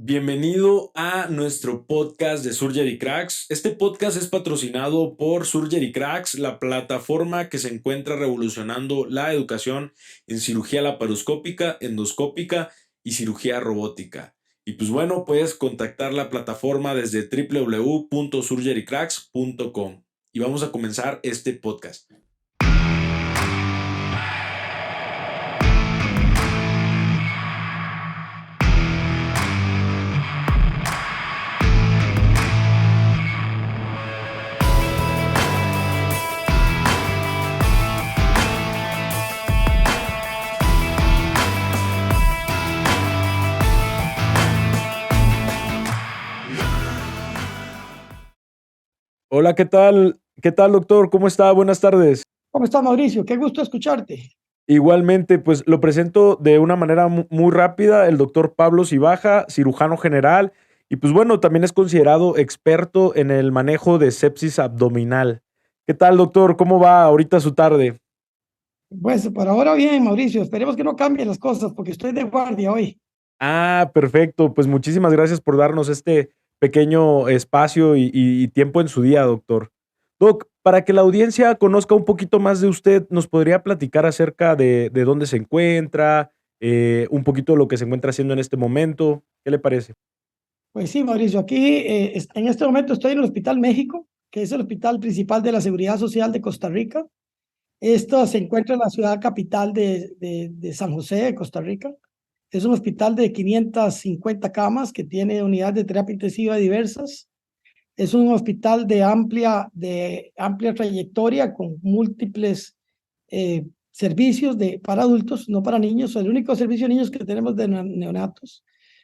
Bienvenido a nuestro podcast de Surgery Cracks. Este podcast es patrocinado por Surgery Cracks, la plataforma que se encuentra revolucionando la educación en cirugía laparoscópica, endoscópica y cirugía robótica. Y pues bueno, puedes contactar la plataforma desde www.surgerycracks.com. Y vamos a comenzar este podcast. Hola, ¿qué tal? ¿Qué tal, doctor? ¿Cómo está? Buenas tardes. ¿Cómo estás, Mauricio? Qué gusto escucharte. Igualmente, pues lo presento de una manera muy rápida, el doctor Pablo Cibaja, cirujano general, y pues bueno, también es considerado experto en el manejo de sepsis abdominal. ¿Qué tal, doctor? ¿Cómo va ahorita su tarde? Pues por ahora bien, Mauricio. Esperemos que no cambien las cosas porque estoy de guardia hoy. Ah, perfecto. Pues muchísimas gracias por darnos este pequeño espacio y tiempo en su día, doctor. Doc, para que la audiencia conozca un poquito más de usted, ¿nos podría platicar acerca de dónde se encuentra, un poquito de lo que se encuentra haciendo en este momento? ¿Qué le parece? Pues sí, Mauricio, aquí en este momento estoy en el Hospital México, que es el hospital principal de la Seguridad Social de Costa Rica. Esto se encuentra en la ciudad capital de San José, de Costa Rica. Es un hospital de 550 camas que tiene unidades de terapia intensiva diversas. Es un hospital de amplia trayectoria con múltiples servicios para adultos, no para niños. El único servicio de niños que tenemos de neonatos.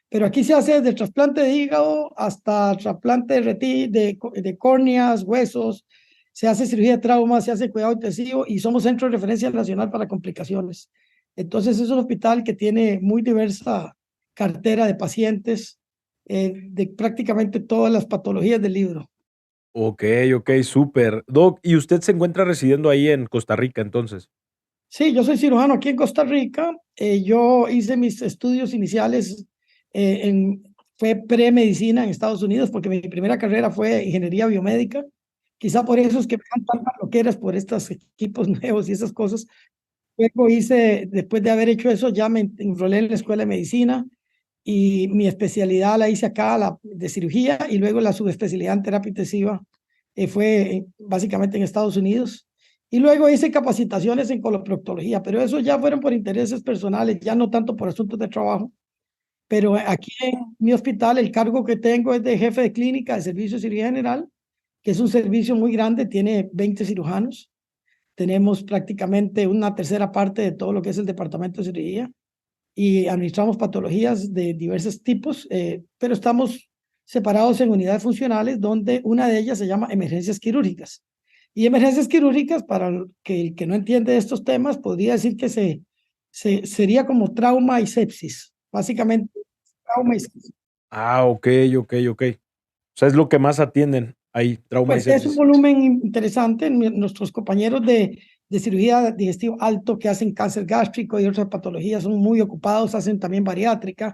Pero aquí se hace desde trasplante de hígado hasta trasplante de córneas, huesos. Se hace cirugía de trauma, se hace cuidado intensivo y somos centro de referencia nacional para complicaciones. Entonces es un hospital que tiene muy diversa cartera de pacientes de prácticamente todas las patologías del libro. Ok, ok, súper. Doc, ¿y usted se encuentra residiendo ahí en Costa Rica entonces? Sí, yo soy cirujano aquí en Costa Rica. Yo hice mis estudios iniciales, fue premedicina en Estados Unidos, porque mi primera carrera fue ingeniería biomédica. Quizá por eso es que me dan tantas loqueras por estos equipos nuevos y esas cosas. Luego después de haber hecho eso, ya me enrolé en la escuela de medicina y mi especialidad la hice acá, la de cirugía, y luego la subespecialidad en terapia intensiva fue básicamente en Estados Unidos. Y luego hice capacitaciones en coloproctología, pero eso ya fueron por intereses personales, ya no tanto por asuntos de trabajo. Pero aquí en mi hospital el cargo que tengo es de jefe de clínica de servicio de cirugía general, que es un servicio muy grande, tiene 20 cirujanos. Tenemos prácticamente una tercera parte de todo lo que es el departamento de cirugía y administramos patologías de diversos tipos, pero estamos separados en unidades funcionales donde una de ellas se llama emergencias quirúrgicas. Y emergencias quirúrgicas, para el que no entiende estos temas, podría decir que sería como trauma y sepsis, básicamente trauma y sepsis. Ah, ok, ok, ok. O sea, es lo que más atienden ahí, trauma y Pues es un sepsis. volumen interesante. Nuestros compañeros de cirugía digestiva alto que hacen cáncer gástrico y otras patologías son muy ocupados, hacen también bariátrica.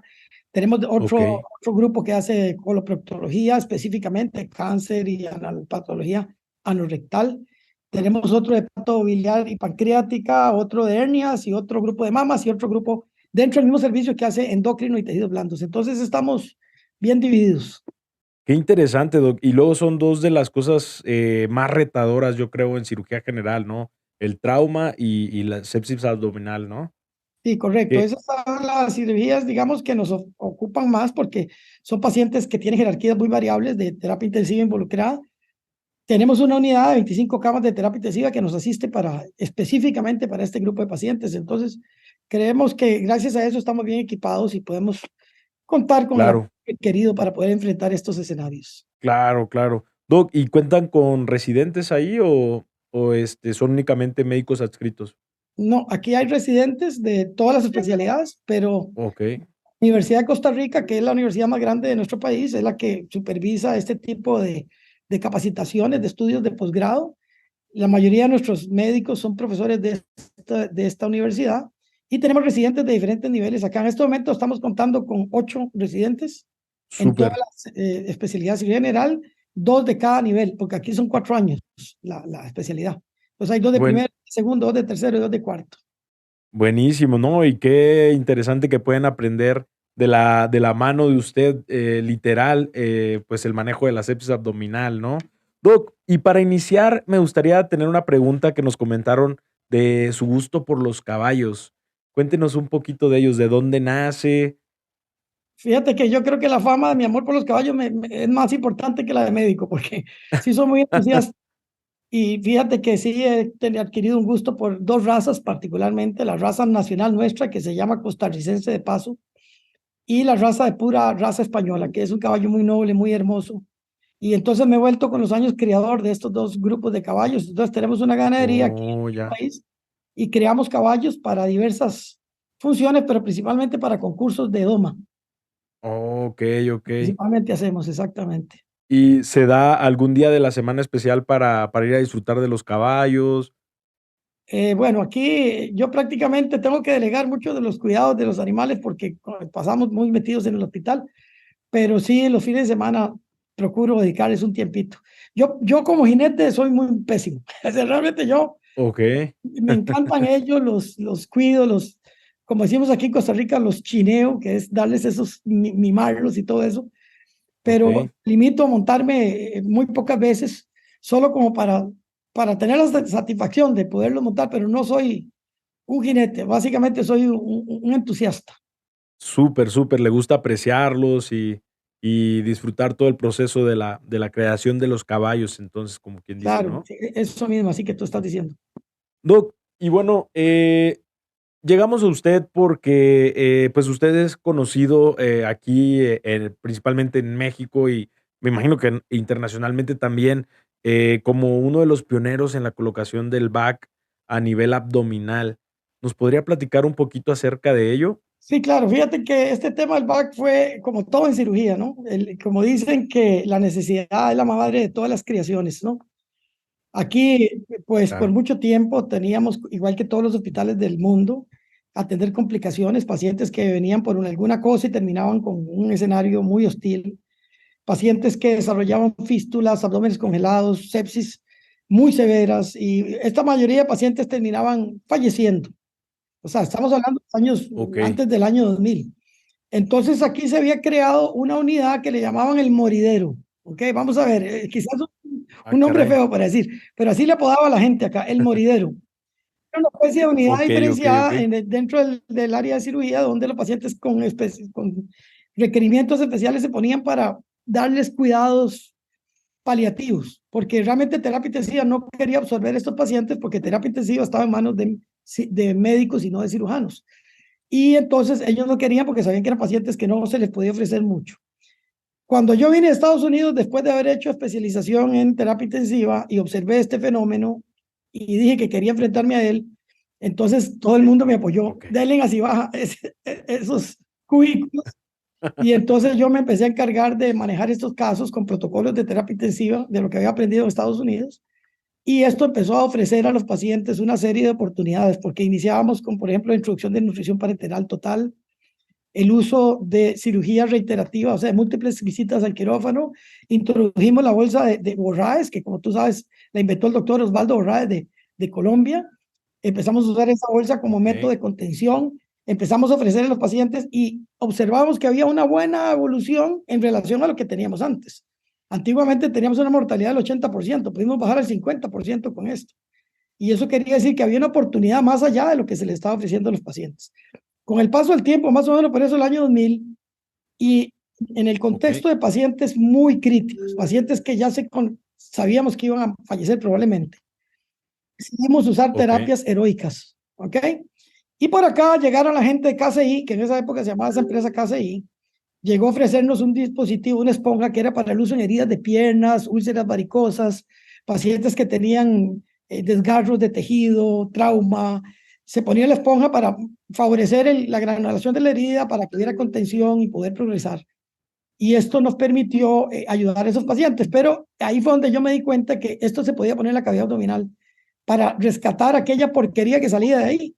Tenemos Ok. otro grupo que hace coloproctología, específicamente cáncer y patología anorrectal. Tenemos otro de pato biliar y pancreática, otro de hernias y otro grupo de mamas y otro grupo dentro del mismo servicio que hace endocrino y tejidos blandos. Entonces estamos bien divididos. Qué interesante, doc. Y luego son 2 de las cosas, más retadoras, yo creo, en cirugía general, ¿no? El trauma y la sepsis abdominal, ¿no? Sí, correcto. Que Esas son las cirugías, digamos, que nos ocupan más porque son pacientes que tienen jerarquías muy variables de terapia intensiva involucrada. Tenemos una unidad de 25 camas de terapia intensiva que nos asiste específicamente para este grupo de pacientes. Entonces, creemos que gracias a eso estamos bien equipados y podemos contar con el apoyo claro, requerido para poder enfrentar estos escenarios. claro, claro. Doc, ¿y cuentan con residentes ahí o son únicamente médicos adscritos? No, aquí hay residentes de todas las especialidades, pero Okey, Universidad de Costa Rica, que es la universidad más grande de nuestro país, es la que supervisa este tipo de capacitaciones, de estudios de posgrado. La mayoría de nuestros médicos son profesores de esta universidad y tenemos residentes de diferentes niveles. Acá en este momento estamos contando con 8 residentes En todas súper. las especialidades de cirugía general, 2 de cada nivel, porque aquí son 4 años la especialidad. Entonces hay 2 de Buen, primer, segundo, 2 de tercero y 2 de cuarto. buenísimo, ¿no? Y qué interesante que pueden aprender de la mano de usted, literal, pues el manejo de la sepsis abdominal, ¿no? Doc, y para iniciar, me gustaría tener una pregunta que nos comentaron de su gusto por los caballos. Cuéntenos un poquito de ellos, de dónde nace. Fíjate que yo creo que la fama de mi amor por los caballos es más importante que la de médico, porque sí soy muy entusiasta. Y fíjate que sí he adquirido un gusto por 2 razas, particularmente la raza nacional nuestra, que se llama costarricense de paso, y la raza de pura raza española, que es un caballo muy noble, muy hermoso. Y entonces me he vuelto con los años criador de estos 2 grupos de caballos. Entonces tenemos una ganadería aquí Oh, en el ya. país y creamos caballos para diversas funciones, pero principalmente para concursos de doma. Oh, ok, ok. Principalmente hacemos, exactamente. ¿Y se da algún día de la semana especial para ir a disfrutar de los caballos? Bueno, aquí yo prácticamente tengo que delegar mucho de los cuidados de los animales porque pasamos muy metidos en el hospital, pero sí, los fines de semana procuro dedicarles un tiempito. Yo como jinete soy muy pésimo. O sea, realmente yo Ok, me encantan ellos, los cuido, como decimos aquí en Costa Rica, los chineo, que es darles esos, mimarlos y todo eso, pero ok. limito a montarme muy pocas veces, solo como para tener la satisfacción de poderlo montar, pero no soy un jinete, básicamente soy un entusiasta. Súper, súper, le gusta apreciarlos y disfrutar todo el proceso de la creación de los caballos, entonces, como quien dice, Claro, ¿no? sí, eso mismo, así que tú estás diciendo. Doc, y bueno, llegamos a usted porque, pues, usted es conocido, aquí, principalmente en México y me imagino que internacionalmente también, como uno de los pioneros en la colocación del back a nivel abdominal. ¿Nos podría platicar un poquito acerca de ello? Sí, claro, fíjate que este tema del back fue como todo en cirugía, ¿no? Como dicen que la necesidad es la madre de todas las creaciones, ¿no? Aquí, pues por Claro, mucho tiempo teníamos, igual que todos los hospitales del mundo, atender complicaciones, pacientes que venían por alguna cosa y terminaban con un escenario muy hostil, pacientes que desarrollaban fístulas, abdómenes congelados, sepsis muy severas y esta mayoría de pacientes terminaban falleciendo. O sea, estamos hablando de años okey. antes del año 2000. Entonces aquí se había creado una unidad que le llamaban el moridero. Ok, vamos a ver, quizás Ah, un nombre caray. feo para decir, pero así le apodaba la gente acá, el moridero. Era una especie de unidad Okey, okey, diferenciada okey. dentro del área de cirugía donde los pacientes con requerimientos especiales se ponían para darles cuidados paliativos, porque realmente terapia intensiva no quería absorber estos pacientes porque terapia intensiva estaba en manos de médicos y no de cirujanos. Y entonces ellos no querían porque sabían que eran pacientes que no se les podía ofrecer mucho. Cuando yo vine a Estados Unidos, después de haber hecho especialización en terapia intensiva y observé este fenómeno y dije que quería enfrentarme a él, entonces todo el mundo me apoyó. Okey. Denle así baja esos cubículos. Y entonces yo me empecé a encargar de manejar estos casos con protocolos de terapia intensiva de lo que había aprendido en Estados Unidos. Y esto empezó a ofrecer a los pacientes una serie de oportunidades, porque iniciábamos con, por ejemplo, la introducción de nutrición parenteral total, el uso de cirugía reiterativa, o sea, múltiples visitas al quirófano. Introdujimos la bolsa de Borraes, que como tú sabes, la inventó el doctor Osvaldo Borraes de Colombia. Empezamos a usar esa bolsa como método Okey, de contención. Empezamos a ofrecer a los pacientes y observamos que había una buena evolución en relación a lo que teníamos antes. Antiguamente teníamos una mortalidad del 80%, pudimos bajar al 50% con esto. Y eso quería decir que había una oportunidad más allá de lo que se le estaba ofreciendo a los pacientes. Con el paso del tiempo, más o menos por eso el año 2000, y en el okey, contexto de pacientes muy críticos, pacientes que ya sabíamos que iban a fallecer probablemente, decidimos usar okey, terapias heroicas, ¿ok? Y por acá llegaron la gente de KCI, que en esa época se llamaba esa empresa KCI, llegó a ofrecernos un dispositivo, una esponja que era para el uso en heridas de piernas, úlceras varicosas, pacientes que tenían desgarros de tejido, trauma. Se ponía la esponja para favorecer la granulación de la herida, para que hubiera contención y poder progresar. Y esto nos permitió ayudar a esos pacientes, pero ahí fue donde yo me di cuenta que esto se podía poner en la cavidad abdominal para rescatar aquella porquería que salía de ahí.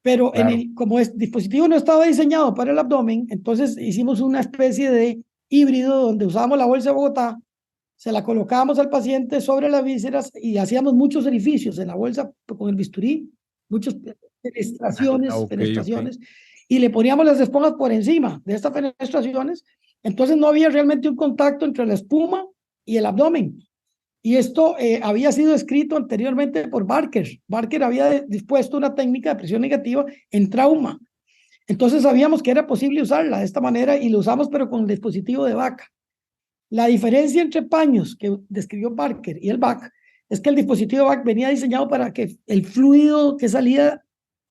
pero Claro. como el dispositivo no estaba diseñado para el abdomen, entonces hicimos una especie de híbrido donde usábamos la bolsa de Bogotá, se la colocábamos al paciente sobre las vísceras y hacíamos muchos orificios en la bolsa con el bisturí, muchas penetraciones, Ok, ok. penetraciones, y le poníamos las esponjas por encima de estas penetraciones. Entonces no había realmente un contacto entre la espuma y el abdomen. Y esto había sido escrito anteriormente por Barker. Barker había dispuesto una técnica de presión negativa en trauma. Entonces sabíamos que era posible usarla de esta manera y lo usamos pero con el dispositivo de vaca. La diferencia entre paños que describió Barker y el VAC es que el dispositivo VAC venía diseñado para que el fluido que salía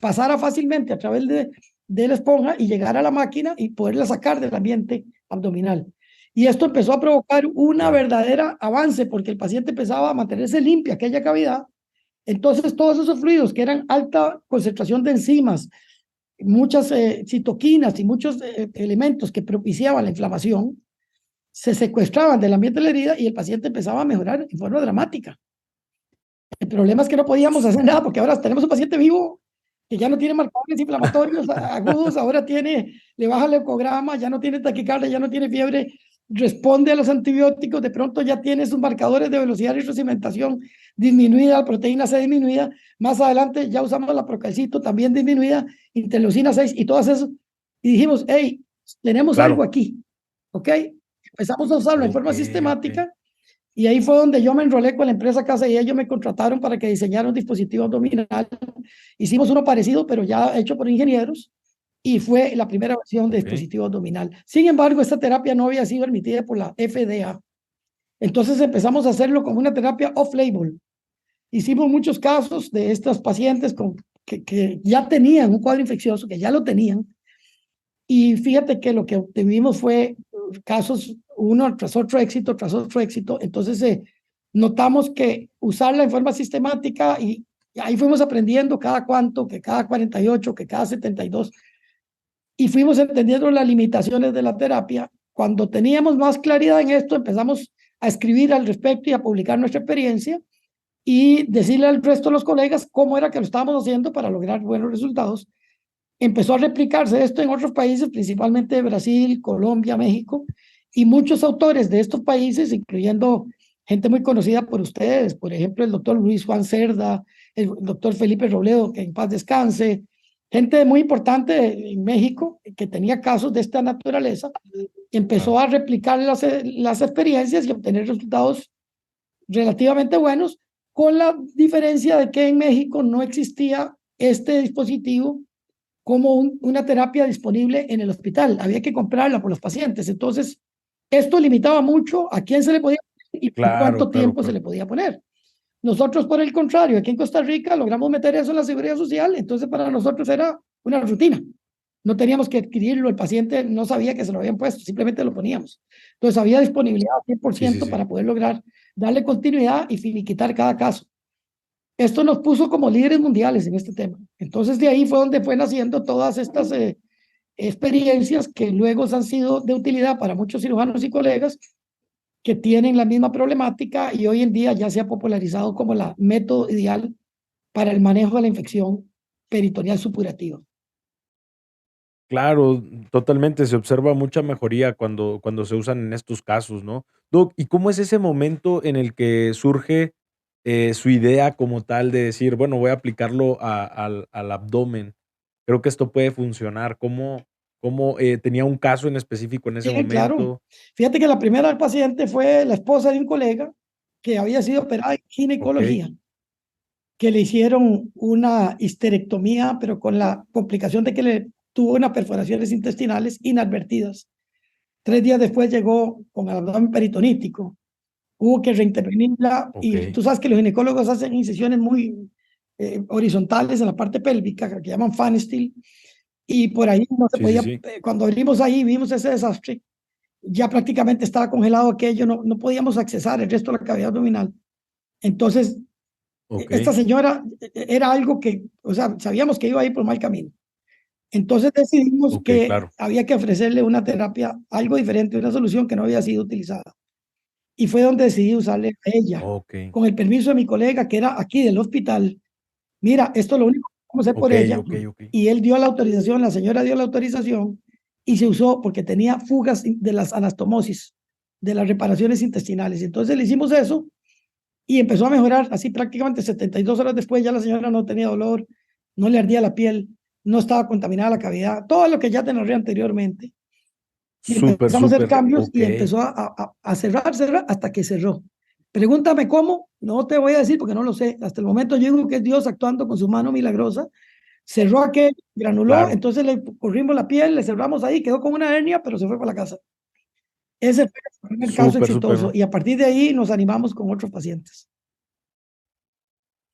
pasara fácilmente a través de la esponja y llegara a la máquina y poderla sacar del ambiente abdominal. Y esto empezó a provocar una Claro. verdadera avance porque el paciente empezaba a mantenerse limpia aquella cavidad. Entonces todos esos fluidos que eran alta concentración de enzimas, muchas citoquinas y muchos elementos que propiciaban la inflamación, se secuestraban del ambiente de la herida y el paciente empezaba a mejorar en forma dramática. El problema es que no podíamos hacer nada porque ahora tenemos un paciente vivo que ya no tiene marcadores inflamatorios agudos, ahora le baja el ecograma, ya no tiene taquicardia, ya no tiene fiebre, responde a los antibióticos, de pronto ya tiene sus marcadores de velocidad de retroalimentación disminuida, la proteína C disminuida, más adelante ya usamos la procalcito también disminuida, interleucina 6 y todas eso. Y dijimos, hey, tenemos algo Claro. aquí, ¿ok? Empezamos a usarlo en Ok, forma ok. sistemática y ahí fue donde yo me enrolé con la empresa Casa y ellos me contrataron para que diseñara un dispositivo abdominal. Hicimos uno parecido, pero ya hecho por ingenieros y fue la primera versión de Ok. dispositivo abdominal. Sin embargo, esta terapia no había sido permitida por la FDA. Entonces empezamos a hacerlo como una terapia off-label. Hicimos muchos casos de estos pacientes que ya tenían un cuadro infeccioso, que ya lo tenían, y fíjate que lo que obtuvimos fue casos uno tras otro éxito. Entonces notamos que usarla en forma sistemática y ahí fuimos aprendiendo cada cuánto, que cada 48, que cada 72 y fuimos entendiendo las limitaciones de la terapia. Cuando teníamos más claridad en esto, empezamos a escribir al respecto y a publicar nuestra experiencia y decirle al resto de los colegas cómo era que lo estábamos haciendo para lograr buenos resultados. Empezó a replicarse esto en otros países, principalmente Brasil, Colombia, México, y muchos autores de estos países, incluyendo gente muy conocida por ustedes, por ejemplo, el doctor Luis Juan Cerda, el doctor Felipe Robledo, que en paz descanse, gente muy importante en México que tenía casos de esta naturaleza, empezó Claro. a replicar las experiencias y obtener resultados relativamente buenos, con la diferencia de que en México no existía este dispositivo como una terapia disponible en el hospital. Había que comprarla por los pacientes. Entonces, esto limitaba mucho a quién se le podía poner y por Claro, cuánto claro, tiempo se claro. le podía poner. Nosotros, por el contrario, aquí en Costa Rica logramos meter eso en la seguridad social, entonces para nosotros era una rutina. No teníamos que adquirirlo, el paciente no sabía que se lo habían puesto, simplemente lo poníamos. Entonces había disponibilidad al Sí, sí, 100% sí. para poder lograr darle continuidad y finiquitar cada caso. Esto nos puso como líderes mundiales en este tema. Entonces de ahí fue donde fue naciendo todas estas experiencias que luego han sido de utilidad para muchos cirujanos y colegas que tienen la misma problemática y hoy en día ya se ha popularizado como la método ideal para el manejo de la infección peritoneal supurativa. Claro, totalmente, se observa mucha mejoría cuando se usan en estos casos, ¿no? Doc, ¿y cómo es ese momento en el que surge, su idea como tal de decir: "Bueno, voy a aplicarlo al abdomen, creo que esto puede funcionar"? ¿Cómo tenía un caso en específico en ese Sí, claro. momento? Fíjate que la primera paciente fue la esposa de un colega que había sido operada en Okey, ginecología, que le hicieron una histerectomía, pero con la complicación de que le tuvo unas perforaciones intestinales inadvertidas. 3 días después llegó con el abdomen peritonítico. Hubo que reintervenirla y okey. tú sabes que los ginecólogos hacen incisiones muy horizontales en la parte pélvica, que llaman fan steel, y por ahí no se Sí, sí, podía, sí. cuando abrimos ahí vimos ese desastre, ya prácticamente estaba congelado aquello, no podíamos accesar el resto de la cavidad abdominal. Entonces, esta Okey, señora era algo que, o sea, sabíamos que iba a ir por mal camino. Entonces decidimos okey, que claro. había que ofrecerle una terapia, algo diferente, una solución que no había sido utilizada. Y fue donde decidí usarle a ella, Okey. con el permiso de mi colega que era aquí del hospital. Mira, esto lo único que vamos a hacer por Ok, ella, ok, ok. y él dio la autorización, la señora dio la autorización, y se usó porque tenía fugas de las anastomosis, de las reparaciones intestinales. Entonces le hicimos eso, y empezó a mejorar, así prácticamente 72 horas después ya la señora no tenía dolor, no le ardía la piel, no estaba contaminada la cavidad, todo lo que ya te narré anteriormente. Y Súper, empezamos a hacer súper. cambios Ok. y empezó a cerrar, cerrar hasta que cerró. Pregúntame cómo, no te voy a decir porque no lo sé. Hasta el momento yo digo que es Dios actuando con su mano milagrosa. Cerró aquel, granuló, Claro. entonces le corrimos la piel, le cerramos ahí, quedó con una hernia, pero se fue para la casa. Ese fue el primer caso Súper, súper. exitoso y a partir de ahí nos animamos con otros pacientes.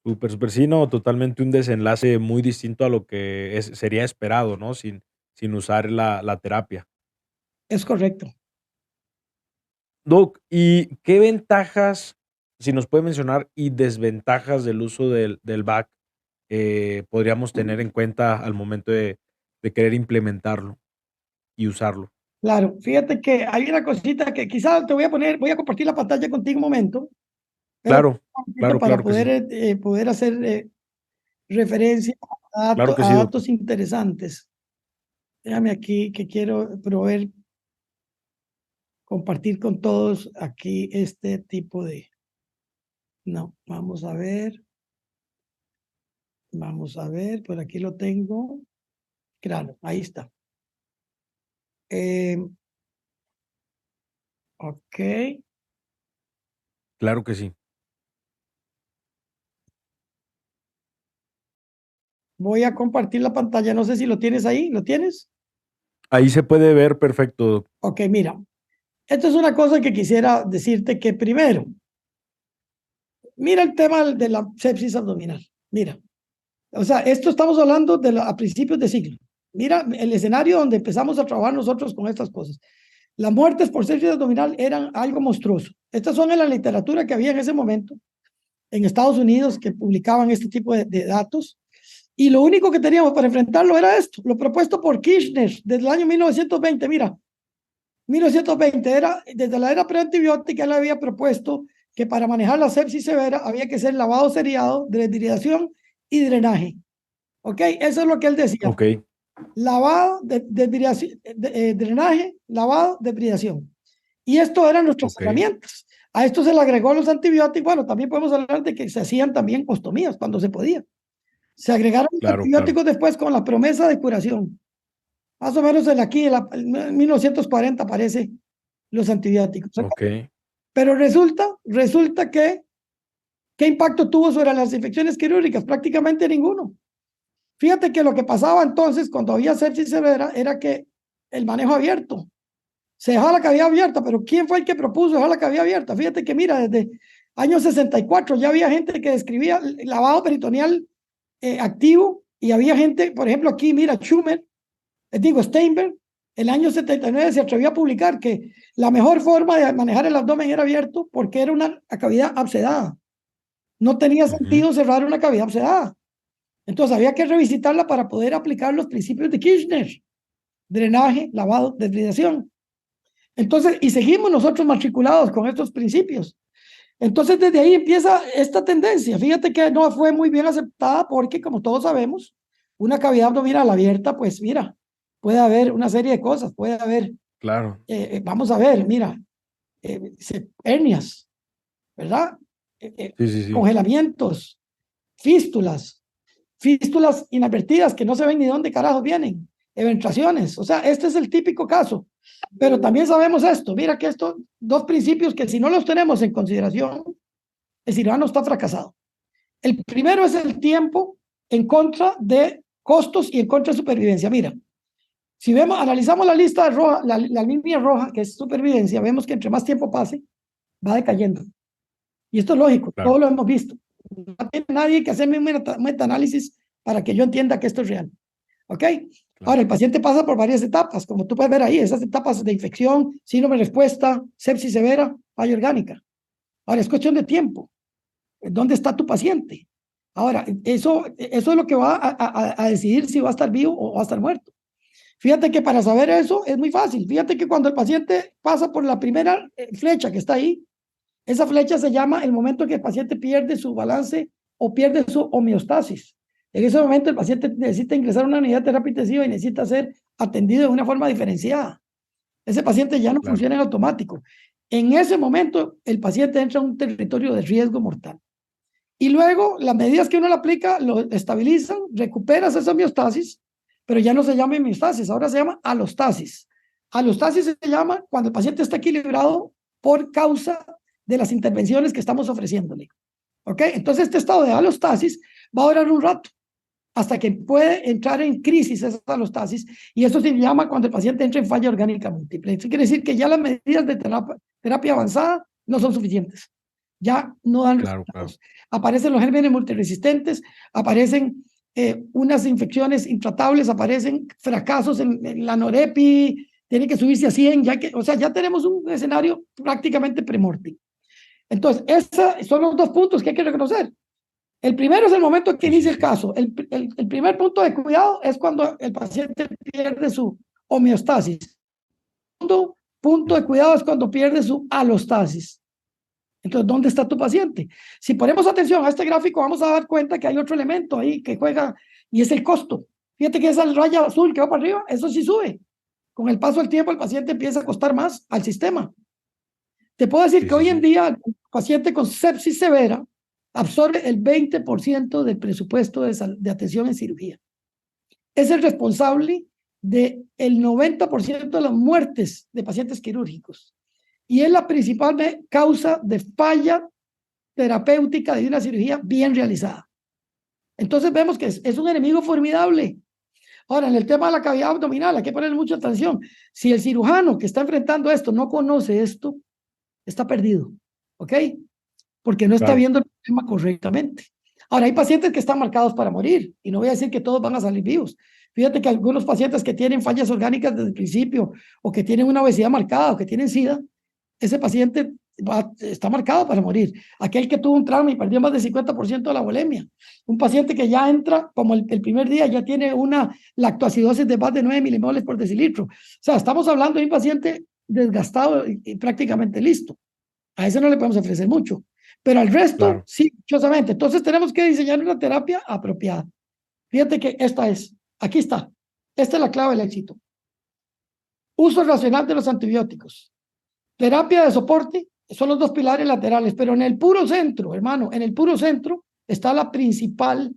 Súper, súper. Sí, no, totalmente un desenlace muy distinto a lo que sería esperado, ¿no? Sin usar la terapia. Es correcto. Doc, ¿y qué ventajas, si nos puede mencionar, y desventajas del uso del back podríamos tener en cuenta al momento de querer implementarlo y usarlo? Claro, fíjate que hay una cosita que quizás te voy a poner, voy a compartir la pantalla contigo un momento, pero Claro, un poquito claro, para claro que poder, sí. poder hacer referencia Claro que a sí, doctor. datos interesantes. Déjame aquí que quiero proveer, compartir con todos aquí este tipo de... No, vamos a ver, por aquí lo tengo. Claro, ahí está. Eh, ok, Claro que sí. voy a compartir la pantalla. No sé si lo tienes ahí. ¿Lo tienes? Ahí se puede ver perfecto, doc. Ok, mira. Esto es una cosa que quisiera decirte que primero, mira el tema de la sepsis abdominal. Mira, o sea, esto estamos hablando a principios de siglo. Mira el escenario donde empezamos a trabajar nosotros con estas cosas. Las muertes por sepsis abdominal eran algo monstruoso. Estas son en la literatura que había en ese momento en Estados Unidos que publicaban este tipo de datos. Y lo único que teníamos para enfrentarlo era esto, lo propuesto por Kirchner desde el año 1920. Mira, 1920 era, desde la era preantibiótica, él había propuesto que para manejar la sepsis severa había que hacer lavado seriado, deshidratación y drenaje. ¿Ok? Eso es lo que él decía. Ok, Lavado, drenaje, lavado, deshidratación. Y esto eran nuestras ok. herramientas. A esto se le agregó los antibióticos. Bueno, también podemos hablar de que se hacían también ostomías cuando se podía. Se agregaron los Claro, claro. antibióticos después con la promesa de curación. Más o menos en 1940 aparece los antibióticos. Ok. Pero resulta que, ¿qué impacto tuvo sobre las infecciones quirúrgicas? Prácticamente ninguno. Fíjate que lo que pasaba entonces cuando había sepsis severa era que el manejo abierto, se dejaba la cavidad abierta, pero ¿quién fue el que propuso dejar la cavidad abierta? Fíjate que mira, desde años 64 ya había gente que describía el lavado peritoneal activo y había gente, por ejemplo, aquí, mira, Schumer, Steinberg, el año 79 se atrevió a publicar que la mejor forma de manejar el abdomen era abierto porque era una cavidad abscedada. No tenía Ujú. sentido cerrar una cavidad abscedada. Entonces había que revisitarla para poder aplicar los principios de Kirchner, drenaje, lavado, deshidratación. Entonces, y seguimos nosotros matriculados con estos principios. Entonces, desde ahí empieza esta tendencia. Fíjate que no fue muy bien aceptada porque, como todos sabemos, una cavidad abdominal abierta, pues mira, puede haber una serie de cosas, puede haber, Claro. vamos a ver, mira, hernias, ¿verdad? Sí, sí, sí. Congelamientos, fístulas, fístulas inadvertidas que no se ven ni dónde carajos vienen, eventuaciones. O sea, este es el típico caso. Pero también sabemos esto. Mira que estos dos principios que si no los tenemos en consideración, el cirujano está fracasado. El primero es el tiempo en contra de costos y en contra de supervivencia. Mira, si vemos, analizamos la lista roja, la línea roja, que es supervivencia, vemos que entre más tiempo pase, va decayendo. Y esto es lógico, Claro. todo lo hemos visto. No tiene nadie que hacerme un metaanálisis para que yo entienda que esto es real. ¿Ok? Claro. Ahora, el paciente pasa por varias etapas, como tú puedes ver ahí, esas etapas de infección, síndrome de respuesta, sepsis severa, falla orgánica. Ahora, es cuestión de tiempo. ¿Dónde está tu paciente? Ahora, eso es lo que va a decidir si va a estar vivo o va a estar muerto. Fíjate que para saber eso es muy fácil. Fíjate que cuando el paciente pasa por la primera flecha que está ahí, esa flecha se llama el momento en que el paciente pierde su balance o pierde su homeostasis. En ese momento el paciente necesita ingresar a una unidad de terapia intensiva y necesita ser atendido de una forma diferenciada. Ese paciente ya no Claro. funciona en automático. En ese momento el paciente entra a un territorio de riesgo mortal. Y luego las medidas que uno le aplica lo estabilizan, recuperas esa homeostasis, pero ya no se llama homeostasis, ahora se llama alostasis. Alostasis se llama cuando el paciente está equilibrado por causa de las intervenciones que estamos ofreciéndole. ¿Ok? Entonces este estado de alostasis va a durar un rato hasta que puede entrar en crisis esa alostasis, y eso se llama cuando el paciente entra en falla orgánica múltiple. Eso quiere decir que ya las medidas de terapia avanzada no son suficientes, ya no dan resultados. Aparecen los gérmenes multiresistentes, aparecen unas infecciones intratables, aparecen fracasos en la norepi, tiene que subirse a 100, o sea, ya tenemos un escenario prácticamente premórtico. Entonces, esos son los dos puntos que hay que reconocer. El primero es el momento que inicia el caso. El primer punto de cuidado es cuando el paciente pierde su homeostasis. El segundo punto de cuidado es cuando pierde su alostasis. Entonces, ¿dónde está tu paciente? Si ponemos atención a este gráfico, vamos a dar cuenta que hay otro elemento ahí que juega, y es el costo. Fíjate que esa raya azul que va para arriba, eso sí sube. Con el paso del tiempo, el paciente empieza a costar más al sistema. Te puedo decir que hoy en día el paciente con sepsis severa absorbe el 20% del presupuesto de atención en cirugía. Es el responsable del 90% de las muertes de pacientes quirúrgicos. Y es la principal causa de falla terapéutica de una cirugía bien realizada. Entonces vemos que es un enemigo formidable. Ahora, en el tema de la cavidad abdominal hay que poner mucha atención. Si el cirujano que está enfrentando esto no conoce esto, está perdido, ¿ok? Porque no está viendo el problema correctamente. Ahora, hay pacientes que están marcados para morir, y no voy a decir que todos van a salir vivos. Fíjate que algunos pacientes que tienen fallas orgánicas desde el principio, o que tienen una obesidad marcada, o que tienen SIDA, ese paciente está marcado para morir. Aquel que tuvo un trauma y perdió más del 50% de la bulimia. Un paciente que ya entra, como el primer día, ya tiene una lactoacidosis de más de 9 milimoles por decilitro. O sea, estamos hablando de un paciente desgastado y prácticamente listo. A ese no le podemos ofrecer mucho. Pero al resto, sí, dichosamente. Entonces tenemos que diseñar una terapia apropiada. Fíjate que aquí está. Esta es la clave del éxito. Uso racional de los antibióticos. Terapia de soporte, son los dos pilares laterales, pero en el puro centro, hermano, en el puro centro está la principal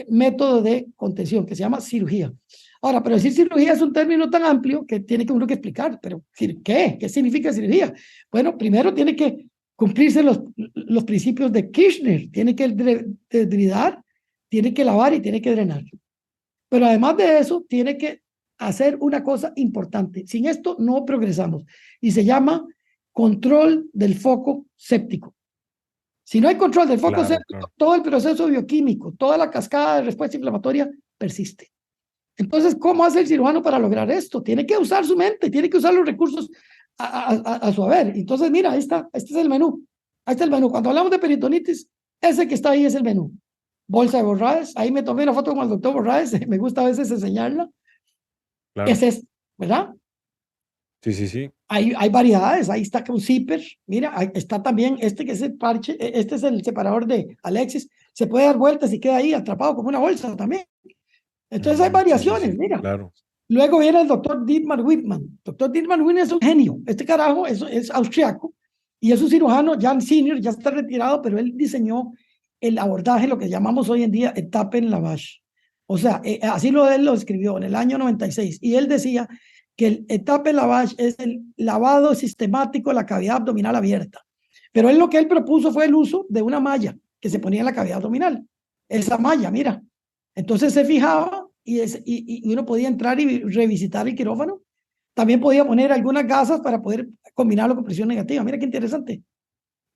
método de contención, que se llama cirugía. Ahora, pero decir cirugía es un término tan amplio que tiene que uno que explicar, pero ¿qué? ¿Qué significa cirugía? Bueno, primero tiene que cumplirse los principios de Kirchner, tiene que drenar, tiene que lavar y tiene que drenar. Pero además de eso, tiene que hacer una cosa importante. Sin esto no progresamos, y se llama control del foco séptico. Si no hay control del foco séptico, todo el proceso bioquímico, toda la cascada de respuesta inflamatoria persiste. Entonces, ¿cómo hace el cirujano para lograr esto? Tiene que usar su mente, tiene que usar los recursos a su haber. Entonces, mira, ahí está, este es el menú. Ahí está el menú. Cuando hablamos de peritonitis, ese que está ahí es el menú. Bolsa de Borraes, ahí me tomé una foto con el doctor Borraes, me gusta a veces enseñarla. Ese es, ¿verdad? Sí. Hay variedades, ahí está un zipper, mira, ahí está también este que es el parche, este es el separador de Alexis, se puede dar vueltas y queda ahí atrapado como una bolsa también. Entonces hay variaciones, mira. Claro. Luego viene el doctor Dietmar Wittmann. Doctor Dietmar Wittmann es un genio. Este carajo es austriaco y es un cirujano ya senior, ya está retirado, pero él diseñó el abordaje, lo que llamamos hoy en día Etappen-Lavage. O sea, así él lo escribió en el año 96. Y él decía que el Etappen-Lavage es el lavado sistemático de la cavidad abdominal abierta. Pero él lo que él propuso fue el uso de una malla que se ponía en la cavidad abdominal. Esa malla, mira. Entonces se fijaba y uno podía entrar y revisitar el quirófano. También podía poner algunas gasas para poder combinarlo con presión negativa. Mira qué interesante.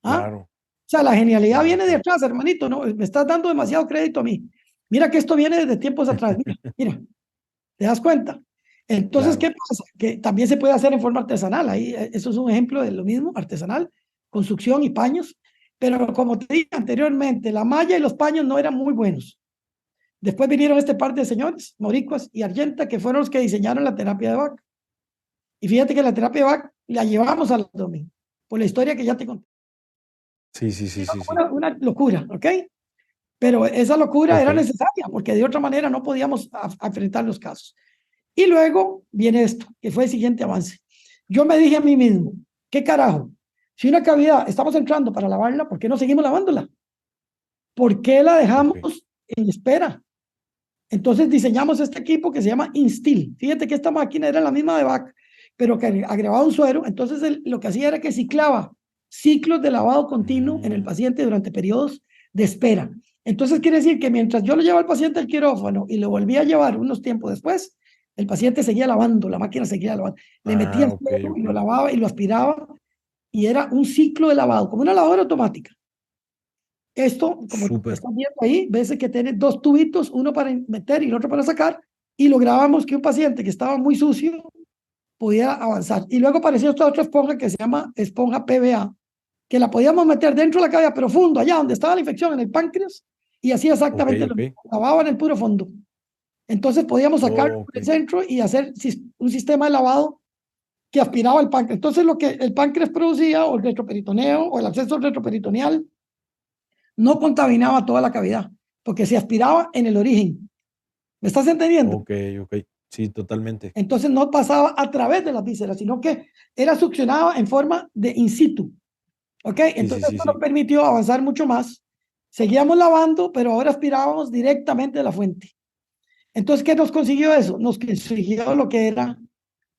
¿Ah? Claro. O sea, la genialidad viene de atrás, hermanito. No, me estás dando demasiado crédito a mí. Mira que esto viene desde tiempos atrás. Mira, ¿te das cuenta? Entonces, ¿qué pasa? Que también se puede hacer en forma artesanal. Ahí, eso es un ejemplo de lo mismo, artesanal, construcción y paños. Pero como te dije anteriormente, la malla y los paños no eran muy buenos. Después vinieron este par de señores, Moricuas y Argenta, que fueron los que diseñaron la terapia de Bach. Y fíjate que la terapia de Bach la llevamos al abdomen, por la historia que ya te conté. Sí. Una locura, ¿ok? Pero esa locura Ok. era necesaria porque de otra manera no podíamos enfrentar los casos. Y luego viene esto, que fue el siguiente avance. Yo me dije a mí mismo, ¿qué carajo? Si una cavidad estamos entrando para lavarla, ¿por qué no seguimos lavándola? ¿Por qué la dejamos Ok. en espera? Entonces diseñamos este equipo que se llama Instill. Fíjate que esta máquina era la misma de BAC, pero que agregaba un suero. Entonces lo que hacía era que ciclaba ciclos de lavado continuo en el Mm, paciente durante periodos de espera. Entonces quiere decir que mientras yo le llevaba al paciente al quirófano y lo volvía a llevar unos tiempos después, el paciente seguía lavando, la máquina seguía lavando. Le metía el ok, suero y ok. lo lavaba y lo aspiraba y era un ciclo de lavado, como una lavadora automática. Esto, como Súper. están viendo ahí, ves que tiene dos tubitos, uno para meter y el otro para sacar, y logramos que un paciente que estaba muy sucio pudiera avanzar. Y luego apareció esta otra esponja que se llama esponja PVA, que la podíamos meter dentro de la cavidad profundo, allá donde estaba la infección, en el páncreas, y hacía Ok, exactamente lo ok. mismo, lavaba en el puro fondo. Entonces podíamos sacarlo Ok. del centro y hacer un sistema de lavado que aspiraba al páncreas. Entonces lo que el páncreas producía, o el retroperitoneo, o el absceso retroperitoneal, no contaminaba toda la cavidad, porque se aspiraba en el origen. ¿Me estás entendiendo? Ok, ok. Sí, totalmente. Entonces no pasaba a través de las vísceras, sino que era succionado en forma de in situ. ¿Ok? Sí, sí, Entonces sí, esto nos sí. permitió avanzar mucho más. Seguíamos lavando, pero ahora aspirábamos directamente de la fuente. Entonces, ¿qué nos consiguió eso? Nos consiguió lo que era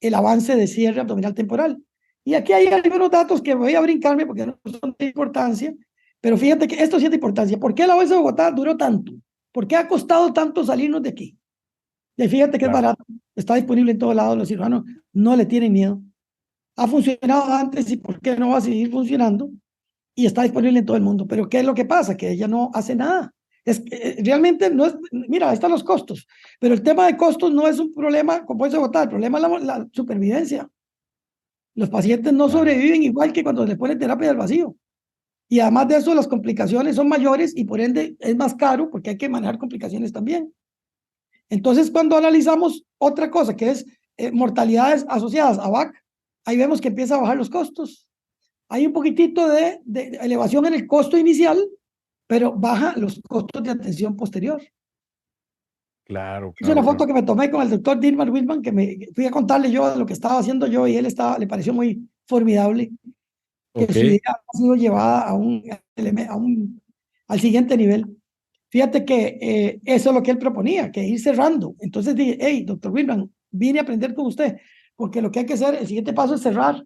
el avance de cierre abdominal temporal. Y aquí hay algunos datos que voy a brincarme porque no son de importancia, pero fíjate que esto sí es de importancia. ¿Por qué la OS de Bogotá duró tanto? ¿Por qué ha costado tanto salirnos de aquí? Y fíjate que es Claro. barato, está disponible en todos lados, los cirujanos no le tienen miedo. Ha funcionado antes y ¿por qué no va a seguir funcionando? Y está disponible en todo el mundo. Pero ¿qué es lo que pasa? Que ella no hace nada. Es que, realmente no es, mira, ahí están los costos, pero el tema de costos no es un problema como puede votar, el problema es la supervivencia. Los pacientes no Claro. sobreviven igual que cuando les ponen terapia del vacío. Y además de eso, las complicaciones son mayores y por ende es más caro porque hay que manejar complicaciones también. Entonces, cuando analizamos otra cosa que es mortalidades asociadas a VAC, ahí vemos que empieza a bajar los costos. Hay un poquitito de elevación en el costo inicial, pero baja los costos de atención posterior. Claro, Es una claro, foto claro. que me tomé con el doctor Dilmar Wilman, que me fui a contarle yo de lo que estaba haciendo yo y él le pareció muy formidable que Ok. su idea ha sido llevada al siguiente nivel. Fíjate que eso es lo que él proponía, que ir cerrando. Entonces dije, hey, doctor Wilman, vine a aprender con usted, porque lo que hay que hacer, el siguiente paso es cerrar.